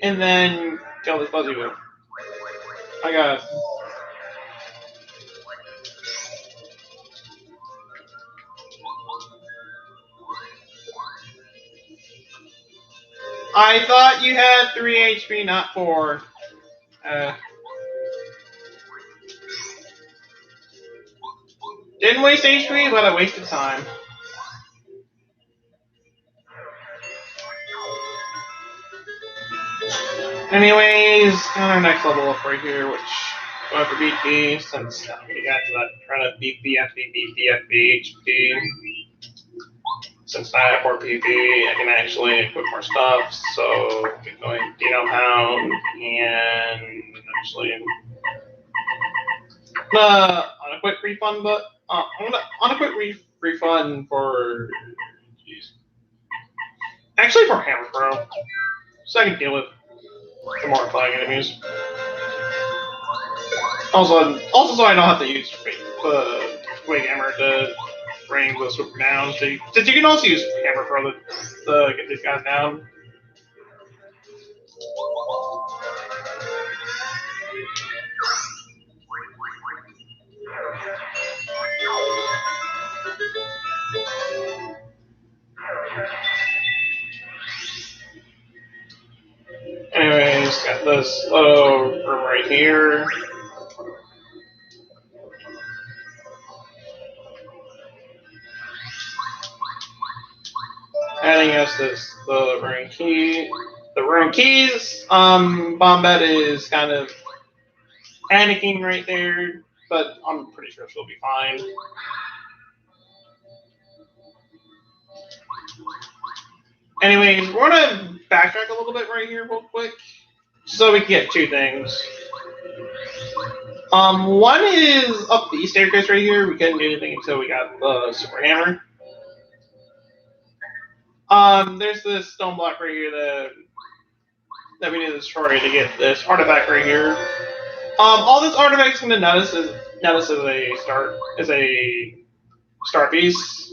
And then kill this Fuzzy Beetle. I got it. I thought you had 3 HP, not 4. Didn't waste HP, but I wasted time. Anyways, on our next level up right here, which going for BP, since we got to that trying to BP, HP. Since I have 4 PP, I can actually equip more stuff, so I'm going Dino Pound and actually on a quick refund, but I'm gonna on a quick refund for actually for Hammer Throw, so I can deal with some more flying enemies. Also so I don't have to use Quake Hammer to bring the super down. So you can also use Hammer Throw to get these guys down. Anyways, got this little room right here. Adding us the rune key. The rune keys. Bombette is kind of panicking right there, but I'm pretty sure she'll be fine. Anyways, we're gonna backtrack a little bit right here real quick, so we can get 2 things. One is up the staircase right here. We couldn't do anything until we got the super hammer. There's this stone block right here that we need to destroy to get this artifact right here. All this artifact's gonna notice is a star piece.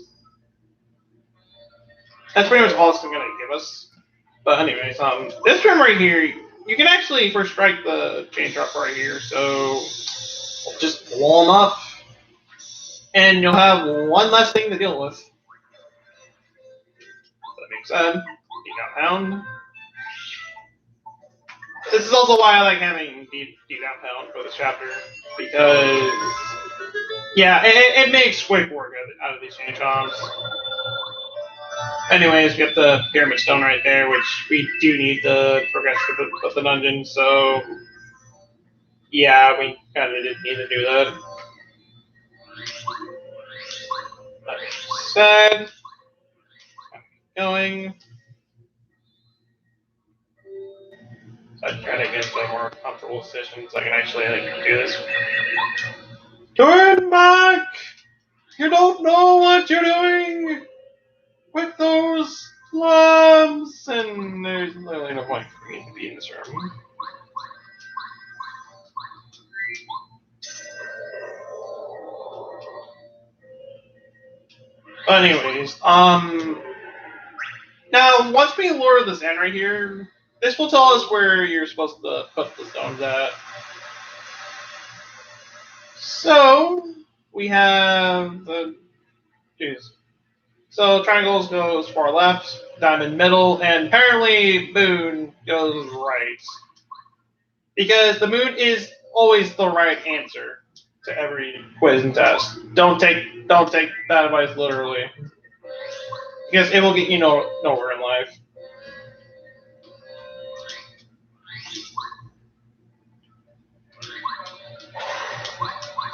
That's pretty much all it's gonna give us. But anyways, this room right here, you can actually first strike the chain drop right here, so we'll just blow them up, and you'll have one less thing to deal with. That being said, D-Down Pound. This is also why I like having D-Down Pound for this chapter, because yeah, it makes quick work out of these chain chomps. Anyways, we got the Pyramid Stone right there, which we do need to progress with the dungeon, so yeah, we kind of did need to do that. That being said, going. So I try to get to a more comfortable position so I can actually do this. Turn back! You don't know what you're doing with those slums! And there's literally no point for me to be in this room. But anyways, now once we lure this in right here, this will tell us where you're supposed to put the stones at. So we have the so triangles goes far left, diamond middle, and apparently moon goes right. Because the moon is always the right answer to every quiz and test. Don't take that advice literally. Because it will get you nowhere in life.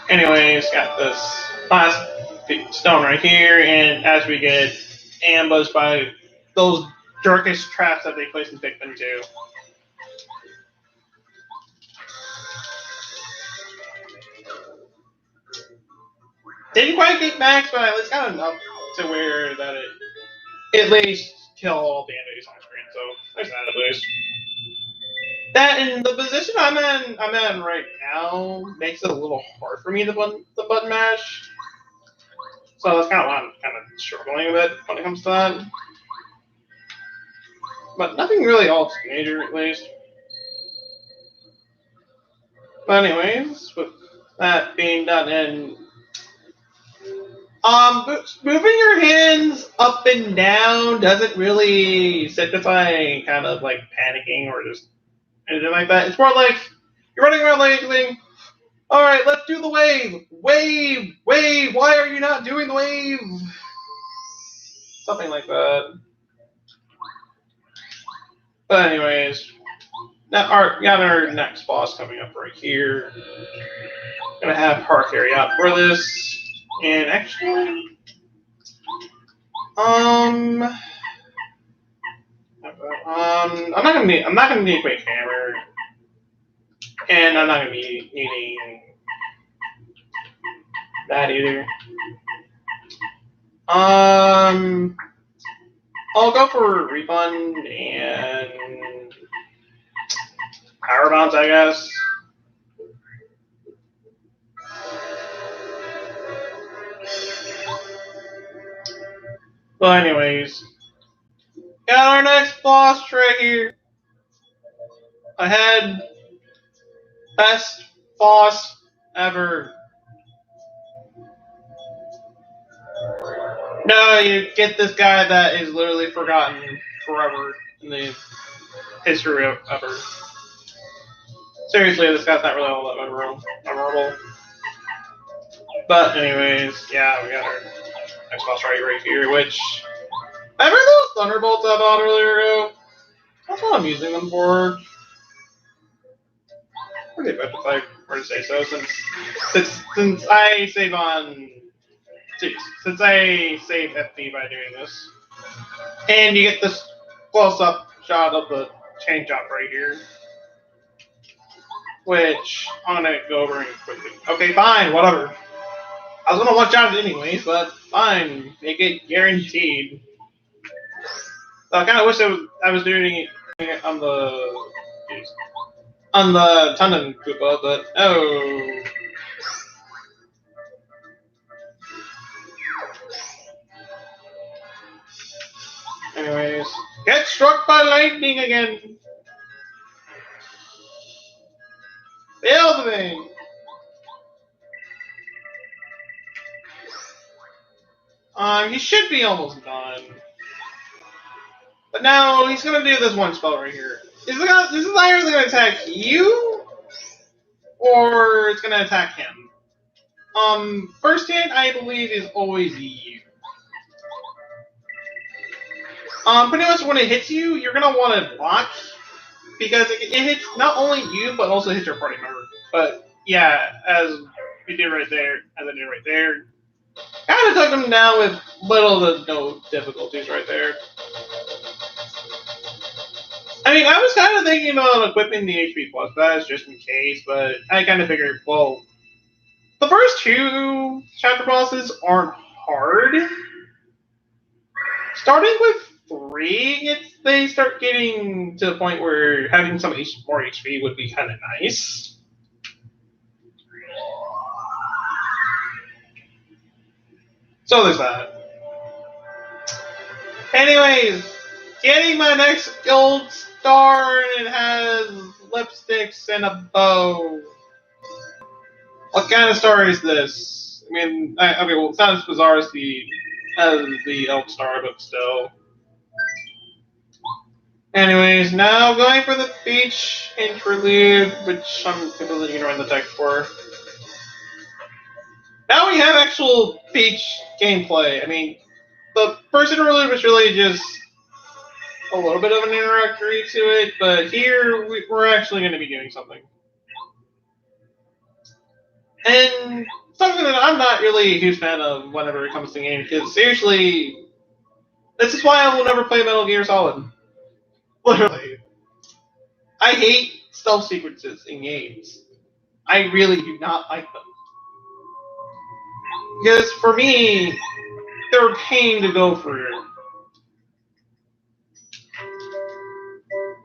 Anyways, got this last stone right here, and as we get ambushed by those darkish traps that they place in Pikmin 2. Didn't quite get max, but at least got enough to where that it at least kill all the enemies on screen. So there's that at least. That and the position I'm in right now makes it a little hard for me to button mash. So that's kind of why I'm kind of struggling a bit when it comes to that. But nothing really else major, at least. But anyways, with that being done, and moving your hands up and down doesn't really signify kind of like panicking or just anything like that. It's more like you're running around like saying, "All right, let's do the wave, wave, wave. Why are you not doing the wave?" Something like that. But anyways, now got our next boss coming up right here. Gonna have her carry out for this, and actually, I'm not gonna need a quick hammer, and I'm not gonna be needing that either. I'll go for refund and power bounce, I guess. But anyways, got our next boss right here. Ahead, best boss ever. No, you get this guy that is literally forgotten forever in the history of ever. Seriously, this guy's not really all that memorable. But anyways, yeah, we got our next boss right here, which remember those thunderbolts I bought earlier ago? That's what I'm using them for. Pretty good if I were to say so, since I save on since I save FP by doing this. And you get this close up shot of the chain jump right here. Which I'm gonna go over and quickly. Okay, fine, whatever. I was gonna watch out anyways, but fine, make it guaranteed. So I kind of wish I was doing it on the Tundra Koopa, but oh. Anyways, get struck by lightning again. Fail the thing. He should be almost done. But now he's gonna do this one spell right here. Is this either gonna attack you or it's gonna attack him? First hit I believe is always you. Pretty much when it hits you, you're gonna want to block because it hits not only you but also hits your party member. But yeah, as I did right there, kind of took him down with little to no difficulties right there. I mean, I was kind of thinking about equipping the HP plus badge just in case, but I kind of figured, well, the first two chapter bosses aren't hard. Starting with 3, they start getting to the point where having some more HP would be kind of nice. So there's that. Anyways, getting my next gold star, and it has lipsticks and a bow. What kind of star is this? I mean, well, it's not as bizarre as the elk star, but still. Anyways, now going for the beach interlude, which I'm completely ignoring the text for. Now we have actual beach gameplay. I mean, the first interlude was really just a little bit of an introductory to it, but here we're actually going to be doing something. And something that I'm not really a huge fan of whenever it comes to games, because seriously, this is why I will never play Metal Gear Solid. Literally. I hate stealth sequences in games. I really do not like them. Because for me, they're a pain to go through.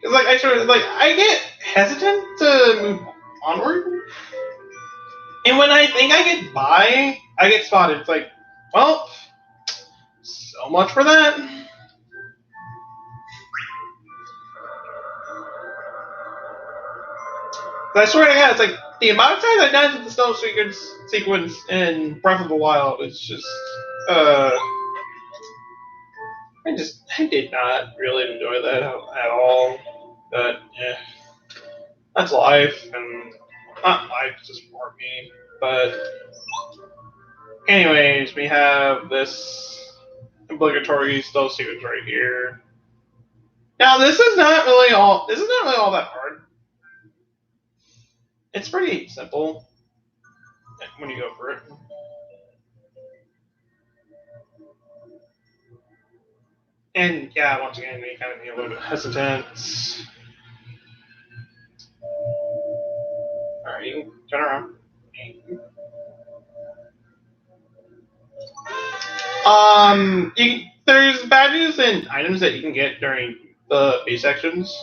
Because I get hesitant to move onward. And when I think I get by, I get spotted. It's like, well, so much for that. I swear to God, it's like the amount of times I died with the stealth sequence in Breath of the Wild is just, I did not really enjoy that at all. But, that's life, and not life just for me. But, anyways, we have this obligatory stealth sequence right here. Now, this is not really all that hard. It's pretty simple when you go for it. And yeah, once again, you kind of need a little bit hesitant. Alright, you can turn around. There's badges and items that you can get during the B sections.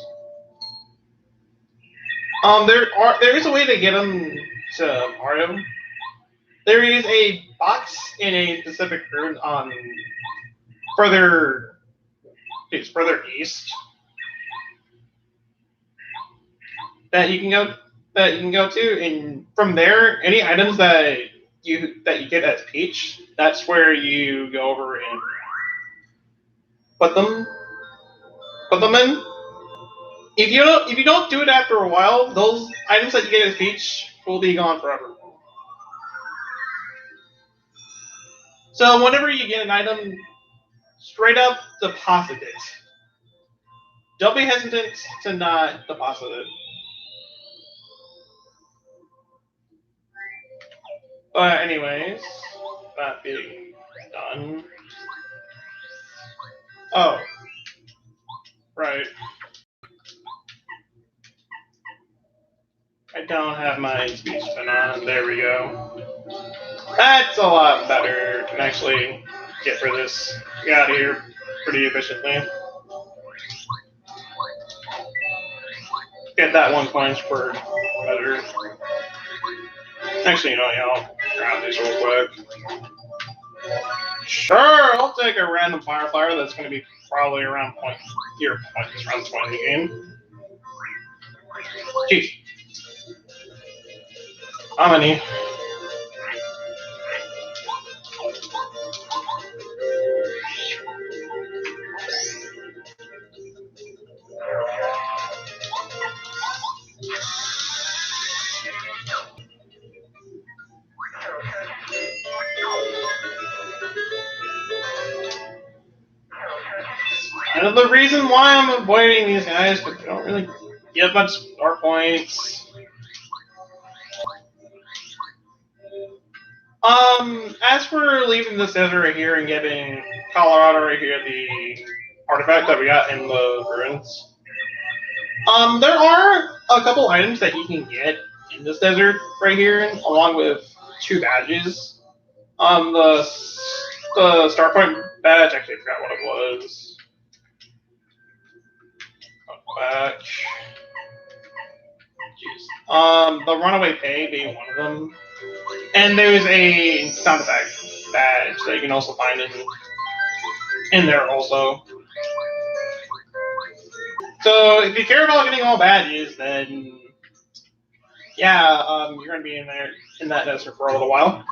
There is a way to get them to Mario. There is a box in a specific room on further east that you can go to, and from there, any items that you get as Peach, that's where you go over and put them in. If you don't do it after a while, those items that you get as Peach will be gone forever. So whenever you get an item, straight up deposit it. Don't be hesitant to not deposit it. But anyways, that being done. Oh. Right. I don't have my speech spin on. There we go. That's a lot better. I can actually get rid of this. Get out of here pretty efficiently. Get that 1 coin per better. Actually, I'll grab these real quick. Sure, I'll take a random Fireflyer that's going to be probably around around the point of the game. Jeez. How many? And the reason why I'm avoiding these guys, because they don't really get much star points. As for leaving this desert right here and getting Colorado right here, the artifact that we got in the ruins, there are a couple items that you can get in this desert right here, along with 2 badges. The star point badge, actually I forgot what it was. Back. Jeez. The runaway pay being one of them. And there's a sound effect badge that you can also find in there also. So if you care about getting all badges, then yeah, you're gonna be in that desert for a little while.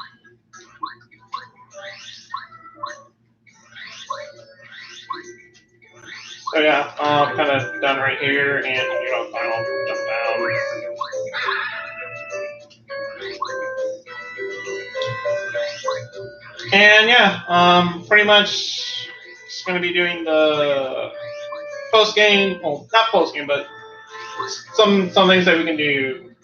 So yeah, kind of done right here, and final jump down. And yeah, pretty much just gonna be doing the post game. Well, not post game, but some things that we can do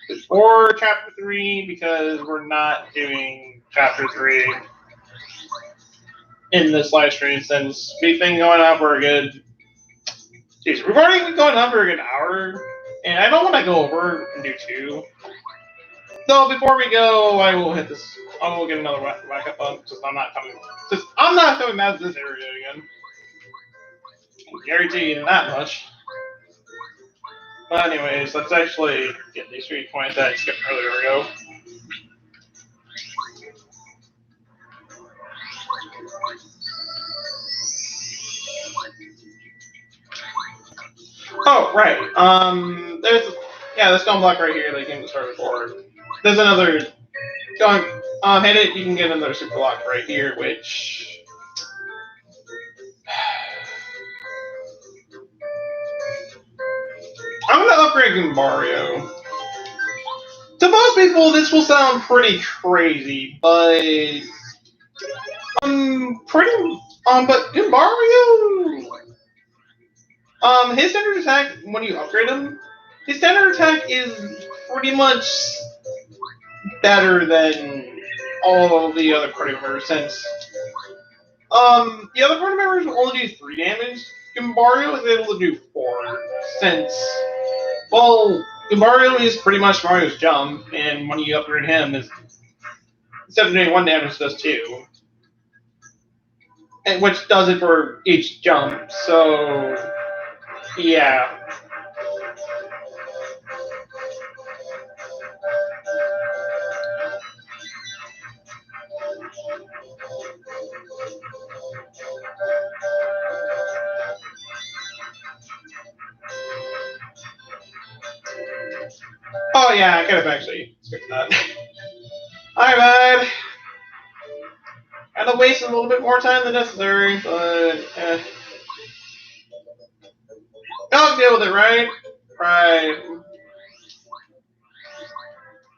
before chapter 3 because we're not doing chapter 3 in this live stream since we've been going on for a good. Jeez, we've already been going on for a good hour, and I don't want to go over and do 2. So before we go, I will hit this. I will get another whack up on since I'm not coming back to this area again. I guarantee you that much. But anyways, let's actually get these 3 points that I skipped earlier ago. Oh, right. There's the stone block right here that you can start before. There's another hit it, you can get another super block right here, which I'm gonna upgrade Goombario. To most people this will sound pretty crazy, but but Goombario his standard attack, when you upgrade him, his standard attack is pretty much better than all the other party members, since the other party members will only do 3 damage. Goombario is able to do 4, since, well, Goombario is pretty much Mario's jump, and when you upgrade him, instead of doing 1 damage, it does 2. And which does it for each jump, so yeah. Oh yeah, I could have actually skipped that. Alright, bud. Kind of wasted a little bit more time than necessary, but I'll deal with it, right? Right.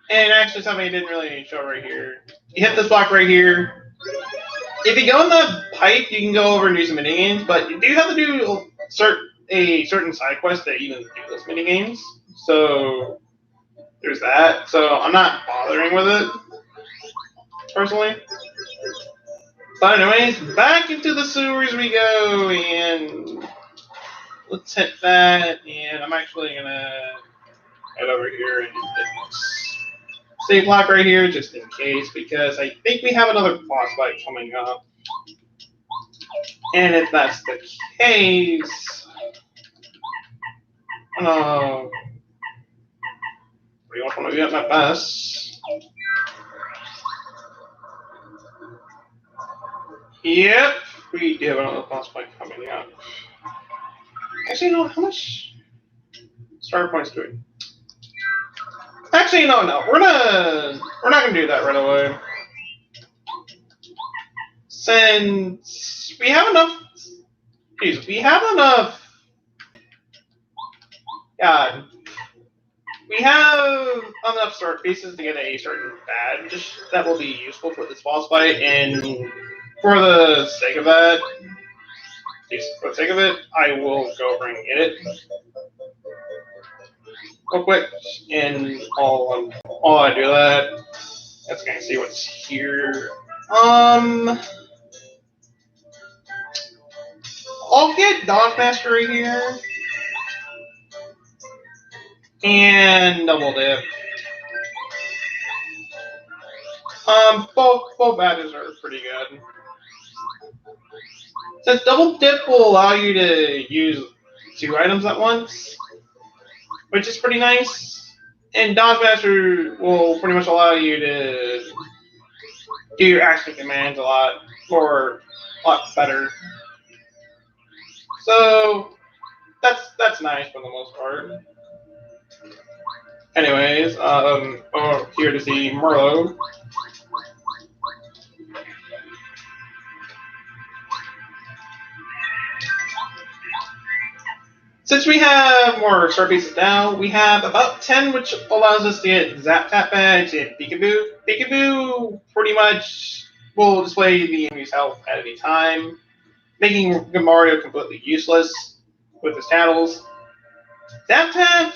And actually, something didn't really show right here. You hit this block right here. If you go in the pipe, you can go over and do some minigames, but you do have to do a certain side quest to even do those minigames. So there's that. So I'm not bothering with it personally. But anyways, back into the sewers we go, and let's hit that. And I'm actually gonna head over here and hit save block right here just in case, because I think we have another boss fight coming up. And if that's the case, pretty much want to be at my best. Yep, we do have another boss fight coming up. Actually, no, how much starter points do we? Actually, no, we're not gonna do that right away. Since we have enough, God, we have enough start pieces to get a certain badge that will be useful for this boss fight, and for the sake of that, I will go over and get it real quick, and while I do that, let's kind of see what's here. I'll get Dodge Master right here, and Double Dip. Both badges are pretty good. Since Double Dip will allow you to use 2 items at once, which is pretty nice, and Dodge Master will pretty much allow you to do your action commands a lot better. So that's nice for the most part. Anyways, here to see Merlo. Since we have more star pieces now, we have about 10, which allows us to get Zap Tap Badge and Peekaboo. Peekaboo pretty much will display the enemy's health at any time, making Mario completely useless with his tattles. Zap Tap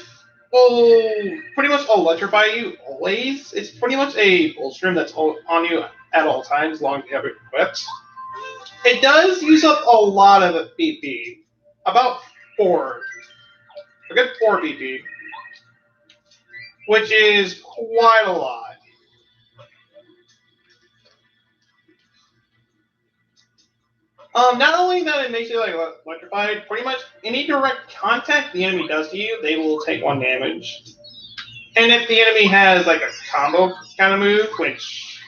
will pretty much electrify you always. It's pretty much a bull stream that's on you at all times, as long as you have it equipped. It does use up a lot of BP, about 4. A good 4 BP, which is quite a lot. Not only that it makes you like electrified, pretty much any direct contact the enemy does to you, they will take 1 damage. And if the enemy has like a combo kind of move, which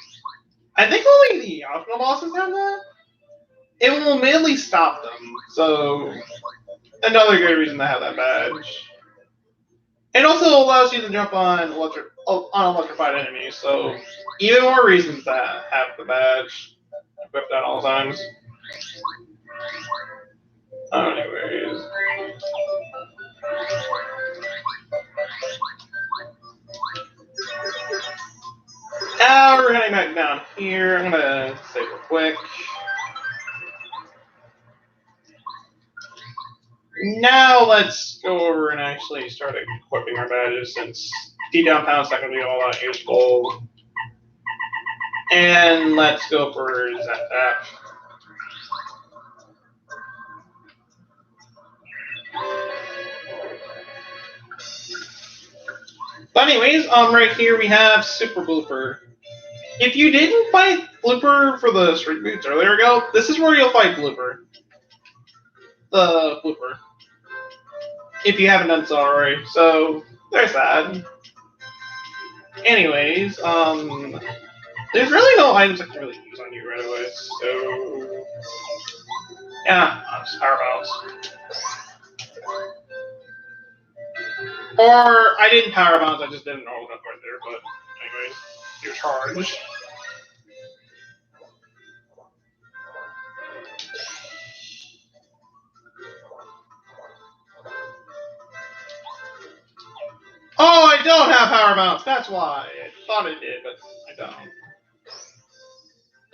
I think only the optional bosses have that, it will immediately stop them. So another good reason to have that badge. It also allows you to jump on electrified enemies, so even more reasons to have the badge equipped at all times. Anyways. Now we're heading back down here. I'm gonna save real quick. Now let's go over and actually start equipping our badges, since D-Down Pound's not going to be all that useful. And let's go for Zap Tap. But anyways, right here we have Super Blooper. If you didn't fight Blooper for the Street Boots earlier ago, this is where you'll fight Blooper. The Blooper. If you haven't done so already. So, there's that. Anyways, there's really no items I can really use on you right away, so... yeah, I'll just Power Bounce. Or, I didn't Power Bounce, I just didn't roll enough right there, but anyways, your charge. Oh, I don't have Power Bounce, that's why. I thought I did, but I don't.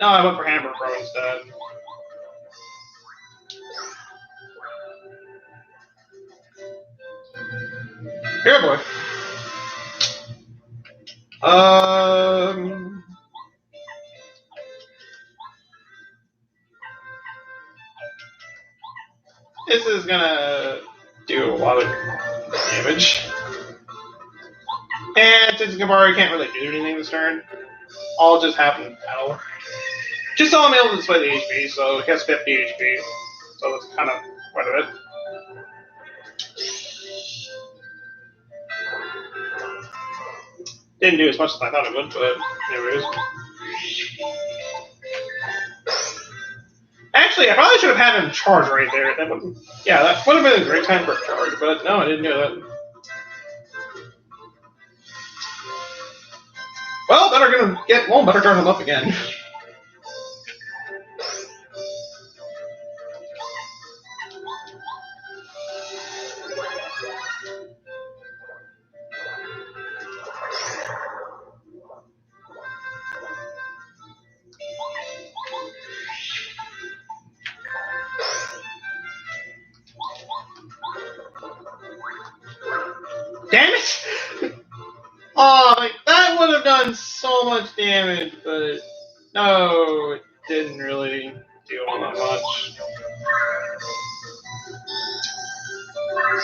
No, I went for Hammer Pro instead. Here, boy. This is gonna do a lot of damage. And since Gabari can't really do anything this turn, I'll just have him battle. Just so I'm able to display the HP, so he has 50 HP. So that's kind of part of it. Didn't do as much as I thought it would, but anyways. Actually, I probably should have had him charge right there. That would, yeah, that would have been a great time for a charge, but no, I didn't do that. Well, better gonna get one better charge him up again. Damn it! Oh, that would have done so much damage, but no, it didn't really do all that much.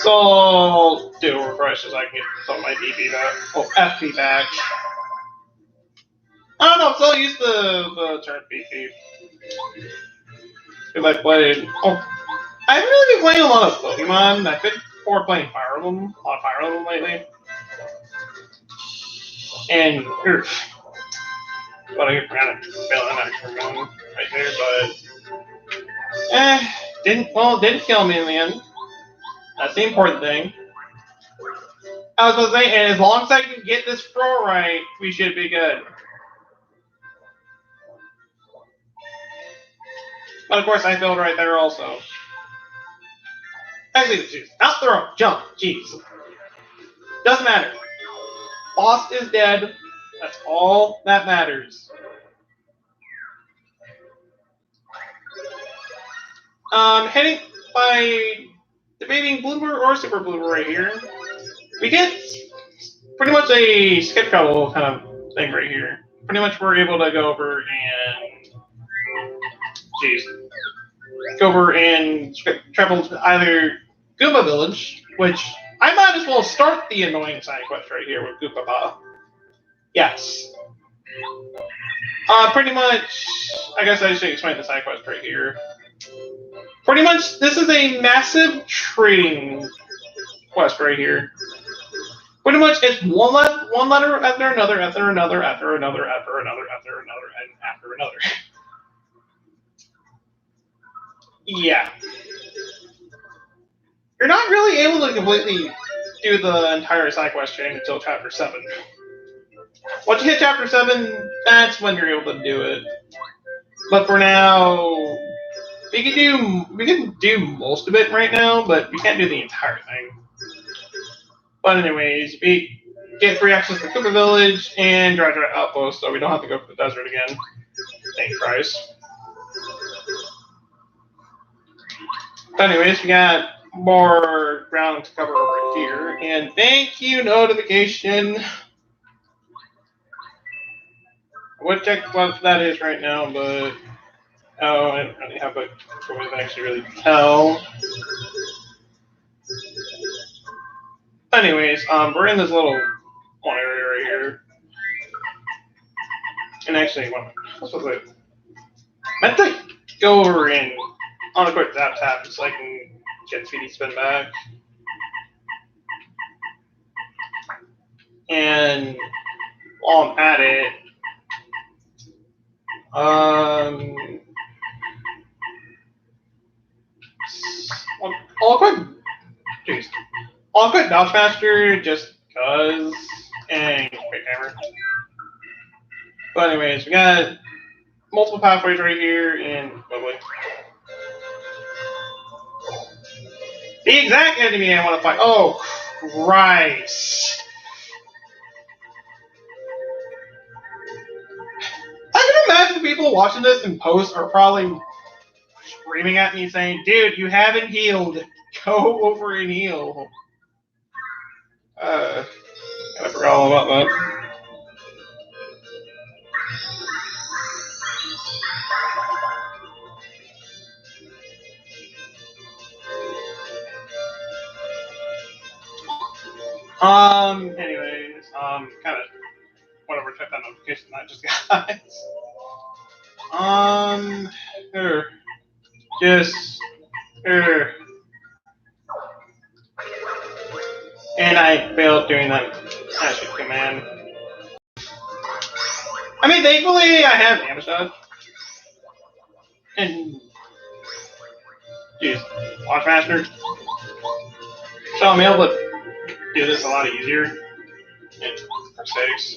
So I'll do a refresh as I can get some of my DP back. Oh, FP back. I don't know, I'm still used to the turn BP. Because I played. Oh, I haven't really been playing a lot of Pokemon. I've been more playing Fire Emblem, a lot of Fire Emblem lately. And, but I kind of fell in that one right there, but didn't kill me in the end. That's the important thing. I was supposed to say, and as long as I can get this throw right, we should be good. But of course, I failed right there also. Actually, jeez, out throw, jump, jeez. Doesn't matter. Boss is dead. That's all that matters. Heading by debating Bloomer or Super Bloomer right here. We get pretty much a skip travel kind of thing right here. Pretty much we're able to go over and go over and travel to either Goomba Village, which I might as well start the annoying side quest right here with Goomba. Yes. Pretty much, I guess I should explain the side quest right here. Pretty much, this is a massive trading quest right here. Pretty much, it's one letter after another, after another, after another, after another, after another, and after another. Yeah. You're not really able to completely do the entire side quest chain until Chapter 7. Once you hit Chapter 7, that's when you're able to do it. But for now, we can do most of it right now, but we can't do the entire thing. But anyways, we get free access to Koopa Village and Dry Outpost, so we don't have to go to the desert again. Thank Christ. But anyways, we got more ground to cover over here, and thank you, notification. I would check what that is right now, but I don't really have a way to actually really tell. Anyways, we're in this little one area right here. And actually, what's it? I meant to go over and on a quick tap so I can get Speedy Spin back. And while I'm at it, I'll quit Dodge Master just because, and quick hammer. But anyways, we got multiple pathways right here, and lovely. The exact enemy I want to fight. Oh, Christ. I can imagine people watching this in post are probably screaming at me saying, dude, you haven't healed. Go over and heal. I forgot all about that. Anyways, kind of whatever, check that notification I just got. And I failed doing that actually command. I mean, thankfully I have Amistad. And jeez, Watch Master. So I'm able to do this a lot easier. And for sakes.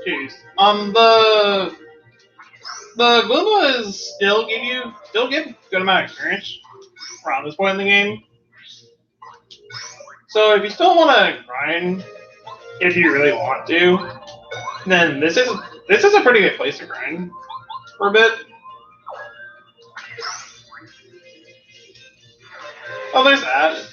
Jeez. The Gluma is still give good amount of experience around this point in the game. So if you still want to grind, if you really want to, then this is a pretty good place to grind for a bit. Oh, there's that.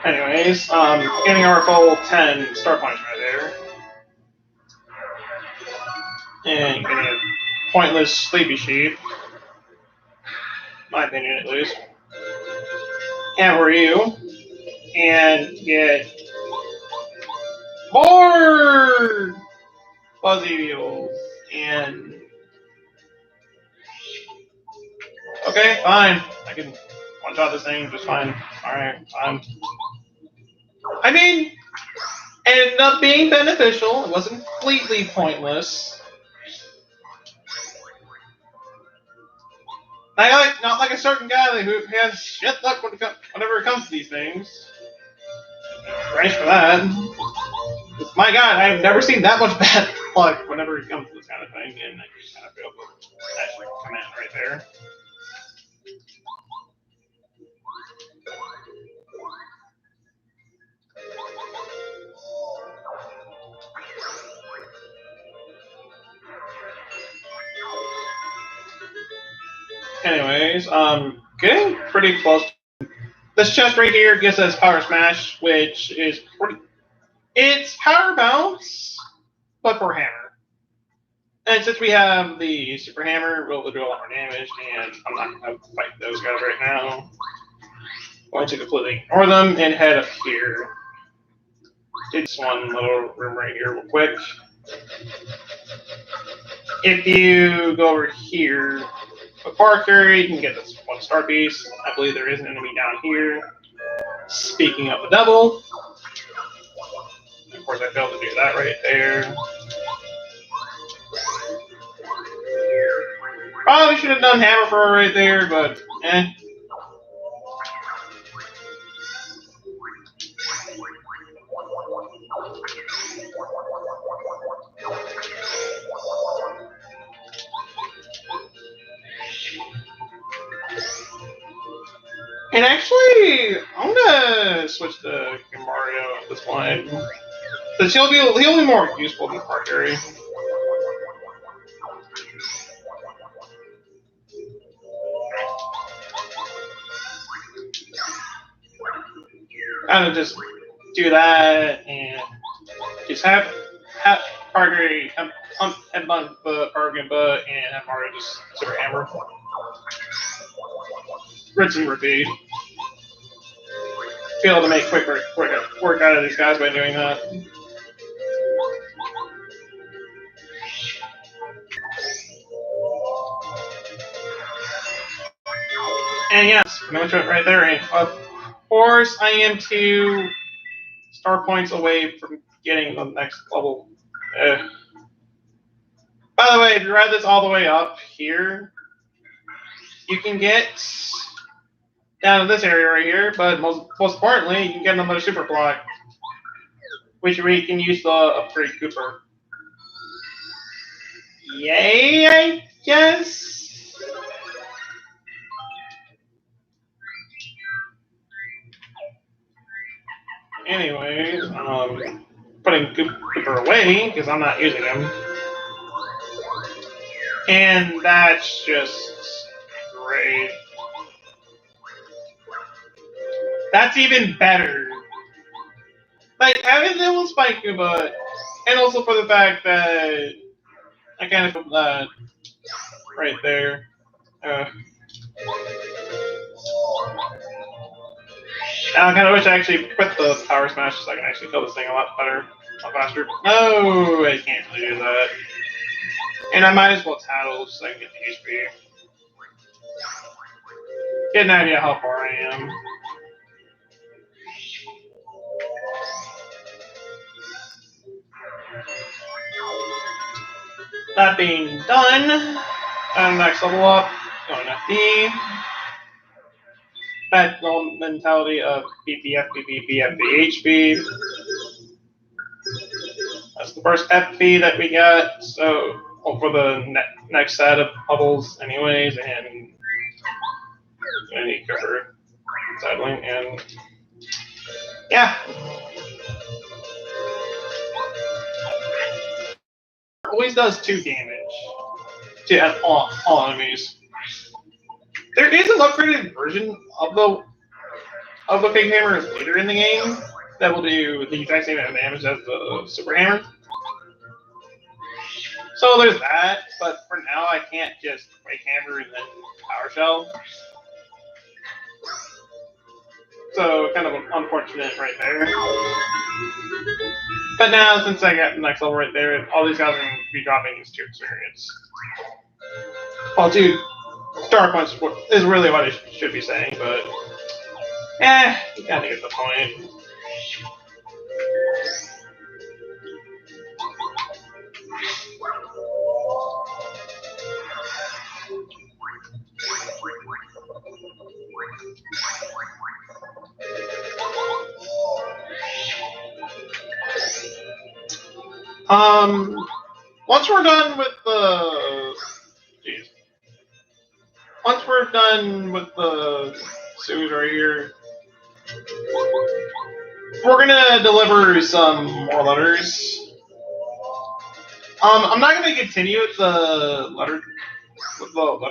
Anyways, getting our full 10 star points right there. And getting a pointless sleepy sheep. My opinion, at least. Hammer you. And get more fuzzy wheels. And okay, fine. I can one-shot this thing just fine. Alright, fine. I mean, it ended up being beneficial. It wasn't completely pointless. Not like a certain guy who has shit luck whenever it comes to these things. Thanks for that. My God, I have never seen that much bad luck whenever it comes to this kind of thing, and I just kind of feel actually command right there. Anyways, getting pretty close. This chest right here gives us Power Smash, which is pretty. It's Power Bounce, but for Hammer. And since we have the Super Hammer, we'll do a lot more damage, and I'm not going to fight those guys right now. I'm going to completely ignore them and head up here. Do this one little room right here real quick. If you go over here with Parker, you can get this one star piece. I believe there is an enemy down here. Speaking of the double, of course I failed to do that right there. Probably should have done Hammer for her right there, but eh. And actually, I'm gonna switch to Mario at this point, because he'll be more useful than Parker. Kind of just do that and just have Parker headbutt the Parker butt and have Mario just Super Hammer. Rinse and repeat. Be able to make quick work out of these guys by doing that. And yes, no joke right there. And of course, I am 2 star points away from getting the next level. By the way, if you ride this all the way up here, you can get down to this area right here, but most importantly, you can get another super block, which we can use to upgrade Cooper. Yay, I guess? Anyways, putting Cooper away, because I'm not using him. And that's just great. That's even better. Like, having the little Spike Koopa, and also for the fact that I kind of put that right there. I kind of wish I actually quit the Power Smash so I can actually kill this thing a lot better, a lot faster. No, I can't really do that. And I might as well tattle so I can get the HP. Get an idea how far I am. That being done, next level up, going FD. That mentality of BBF, BB, BHB. That's the first FB that we got, so for the next set of bubbles anyways, and I need cover settling, and yeah. Always does 2 damage to all enemies. There is an upgraded version of the Big Hammer later in the game that will do the exact same amount of damage as the Super Hammer. So there's that, but for now I can't just Quake Hammer and then PowerShell. So kind of unfortunate right there. But now since I got the next level right there, all these guys are going to be dropping is 2 experience. Well, 2 star points is really what I should be saying, but you kind of get the point. Once we're done with the, once we're done with the series right here, we're gonna deliver some more letters. I'm not gonna continue with the letter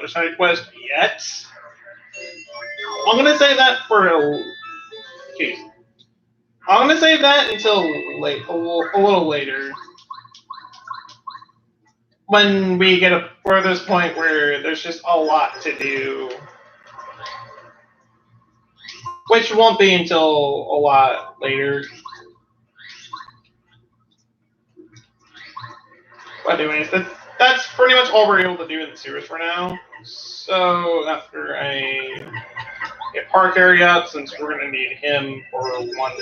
side quest yet. I'm gonna say that for I'm gonna save that until a little later, when we get up for this point where there's just a lot to do, which won't be until a lot later. But anyways, that's pretty much all we're able to do in the series for now. So after I get Park area up, since we're gonna need him for one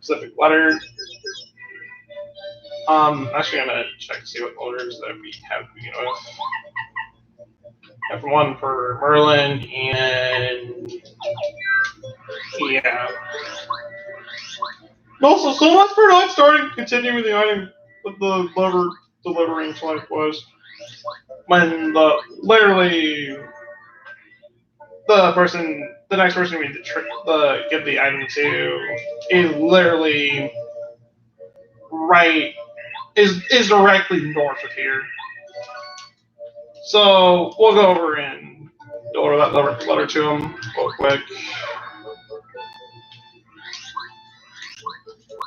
specific letter. Actually, I'm gonna check to see what letters that we have to begin with. I have one for Merlin, and yeah. Also, so much for not starting continuing the item with the lever delivering side quest. When literally the next person we give the item to is literally is directly north of here. So we'll go over and deliver that letter to him real quick.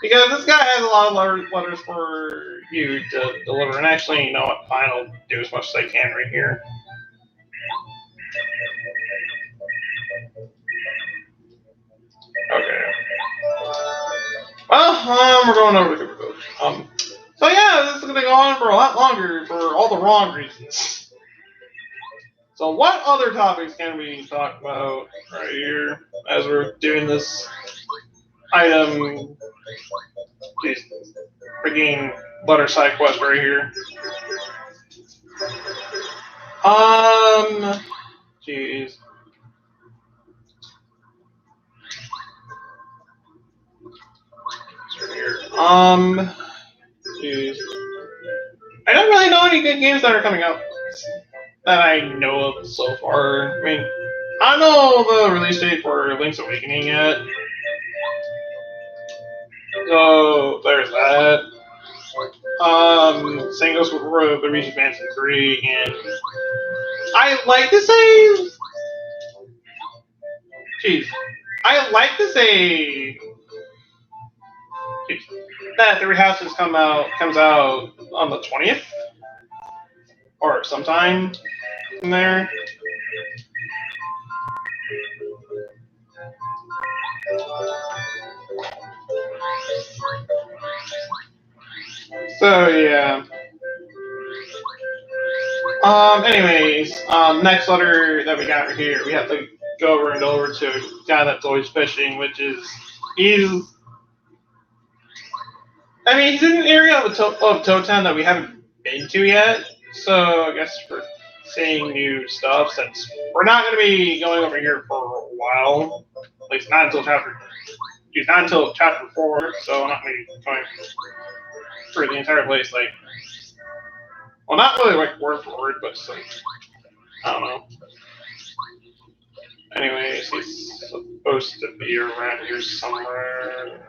Because this guy has a lot of letters for you to deliver, and actually, you know what? Fine, I'll do as much as I can right here. Okay. Well, we're going over to Cooperville. So yeah, this is going to go on for a lot longer for all the wrong reasons. So what other topics can we talk about right here as we're doing this item? Jeez, freaking letter side quest right here. Jeez. Here. Jeez. I don't really know any good games that are coming out that I know of so far. I mean, I don't know the release date for Link's Awakening yet. So there's that. Same goes with Luigi's Mansion 3, and I like to say, I like to say that Three Houses comes out on the 20th or sometime in there. So yeah. Anyways, next letter that we got right here, we have to go over and over to a guy that's always fishing, which is he's in an area of Toad Town that we haven't been to yet. So I guess we're seeing new stuff since we're not going to be going over here for a while. At least not until chapter 4. So I'm not going to be going through the entire place well, not really like word for word, but some, I don't know. Anyways, he's supposed to be around here somewhere.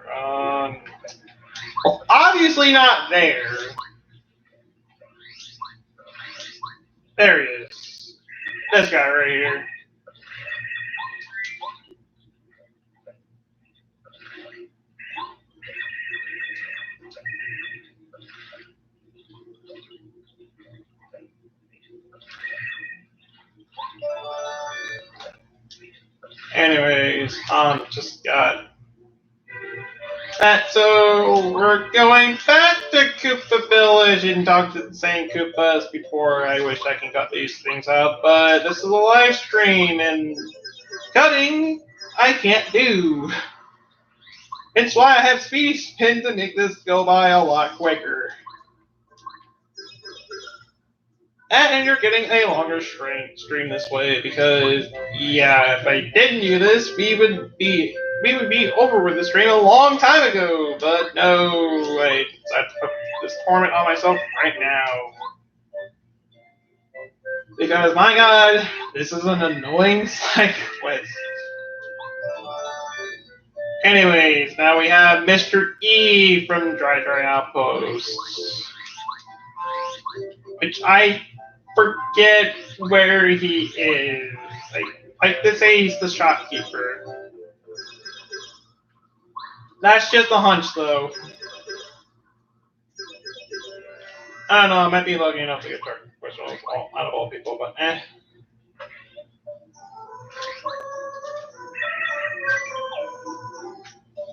Obviously not there. There he is. This guy right here. Anyways, just got that. So we're going back to Koopa Village and talk to the same Koopas before. I wish I can cut these things out, but this is a live stream and cutting I can't do. It's why I have speedy spin to make this go by a lot quicker. And you're getting a longer stream this way because, yeah, if I didn't do this, we would be over with the stream a long time ago. But no, I decided to put this torment on myself right now because, my God, this is an annoying side quest. Anyways, now we have Mr. E from Dry Outpost, which I forget where he is. Like to say he's the shopkeeper. That's just a hunch, though. I don't know. I might be lucky enough to get Dark Quest out of all people, but eh.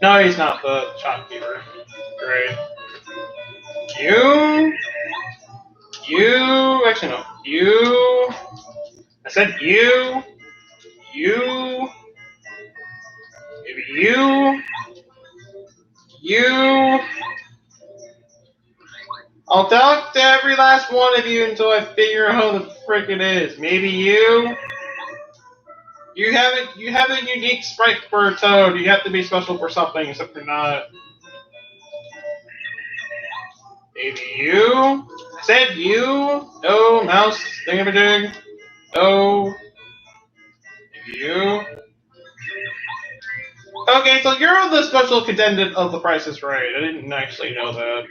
No, he's not the shopkeeper. Great. You, actually no, you, I said you, maybe you, I'll talk to every last one of you until I figure out who the frick it is. Maybe you have a unique sprite for a toad, you have to be special for something, except you're not. Maybe you? I said you? No, mouse, thingamajig. No. Maybe you? Okay, so you're the special contendant of The Price is Right. I didn't actually know that.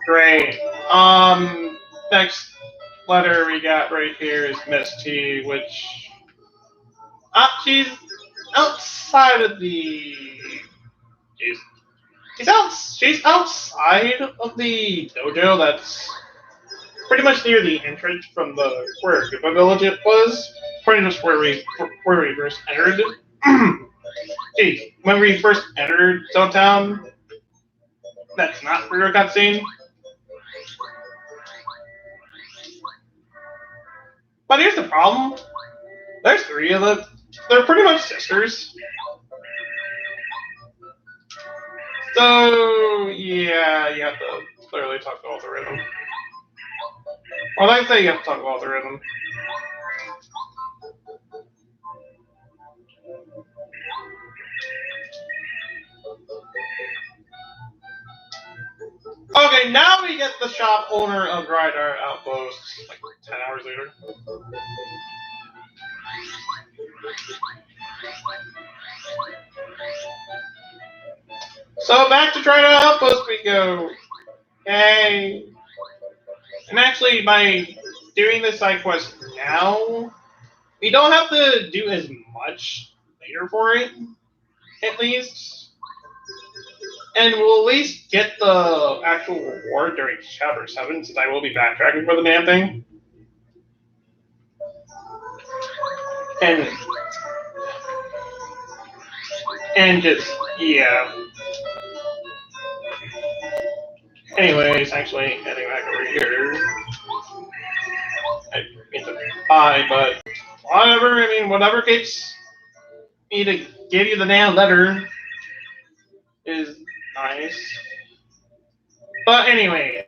Great. Next letter we got right here is Miss T, which she's outside of the. She's outside of the dojo. That's pretty much near the entrance from where Koopa Village it was. Pretty much where we first entered. Gee, when we first entered Zone Town, that's not where we got seen. But here's the problem. There's three of them. They're pretty much sisters. So, yeah, you have to clearly talk to all three of them. Well, I say you have to talk to all three of them. Okay, now we get the shop owner of Rydar Outpost, like 10 hours later. So back to Rydar Outpost we go. Yay. And actually, by doing this side quest now, we don't have to do as much later for it, at least. And we'll at least get the actual reward during Chapter 7, since I will be backtracking for the damn thing. And just, yeah. Anyways, actually, heading back over here. I mean to buy, but whatever, I mean, whatever gets me to give you the damn letter is nice. But anyway,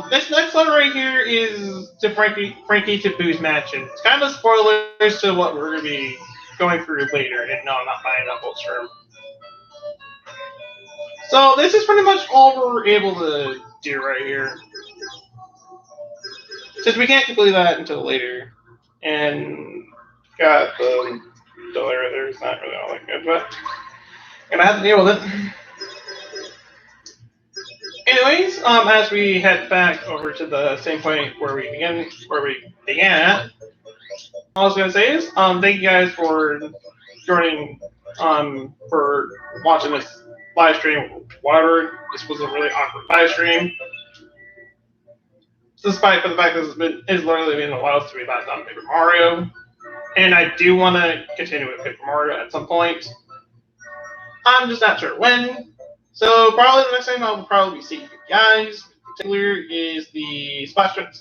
this next letter right here is to Frankie to Boo's match, and it's kind of spoilers to what we're going to be going through later, and no, I'm not buying that whole term. So this is pretty much all we're able to do right here. Since we can't complete that until later. And got the letter there, it's not really all that good, but I'm gonna have to deal with it. Anyways, as we head back over to the same point where we began at, all I was gonna say is, thank you guys for joining, for watching this live stream. Whatever, this was a really awkward live stream. despite for the fact that it's literally been a while since we've done Paper Mario, and I do want to continue with Paper Mario at some point. I'm just not sure when. So probably the next time I will probably be seeing you guys. In particular, is the Splatfest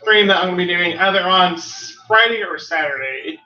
stream that I'm going to be doing either on Friday or Saturday. It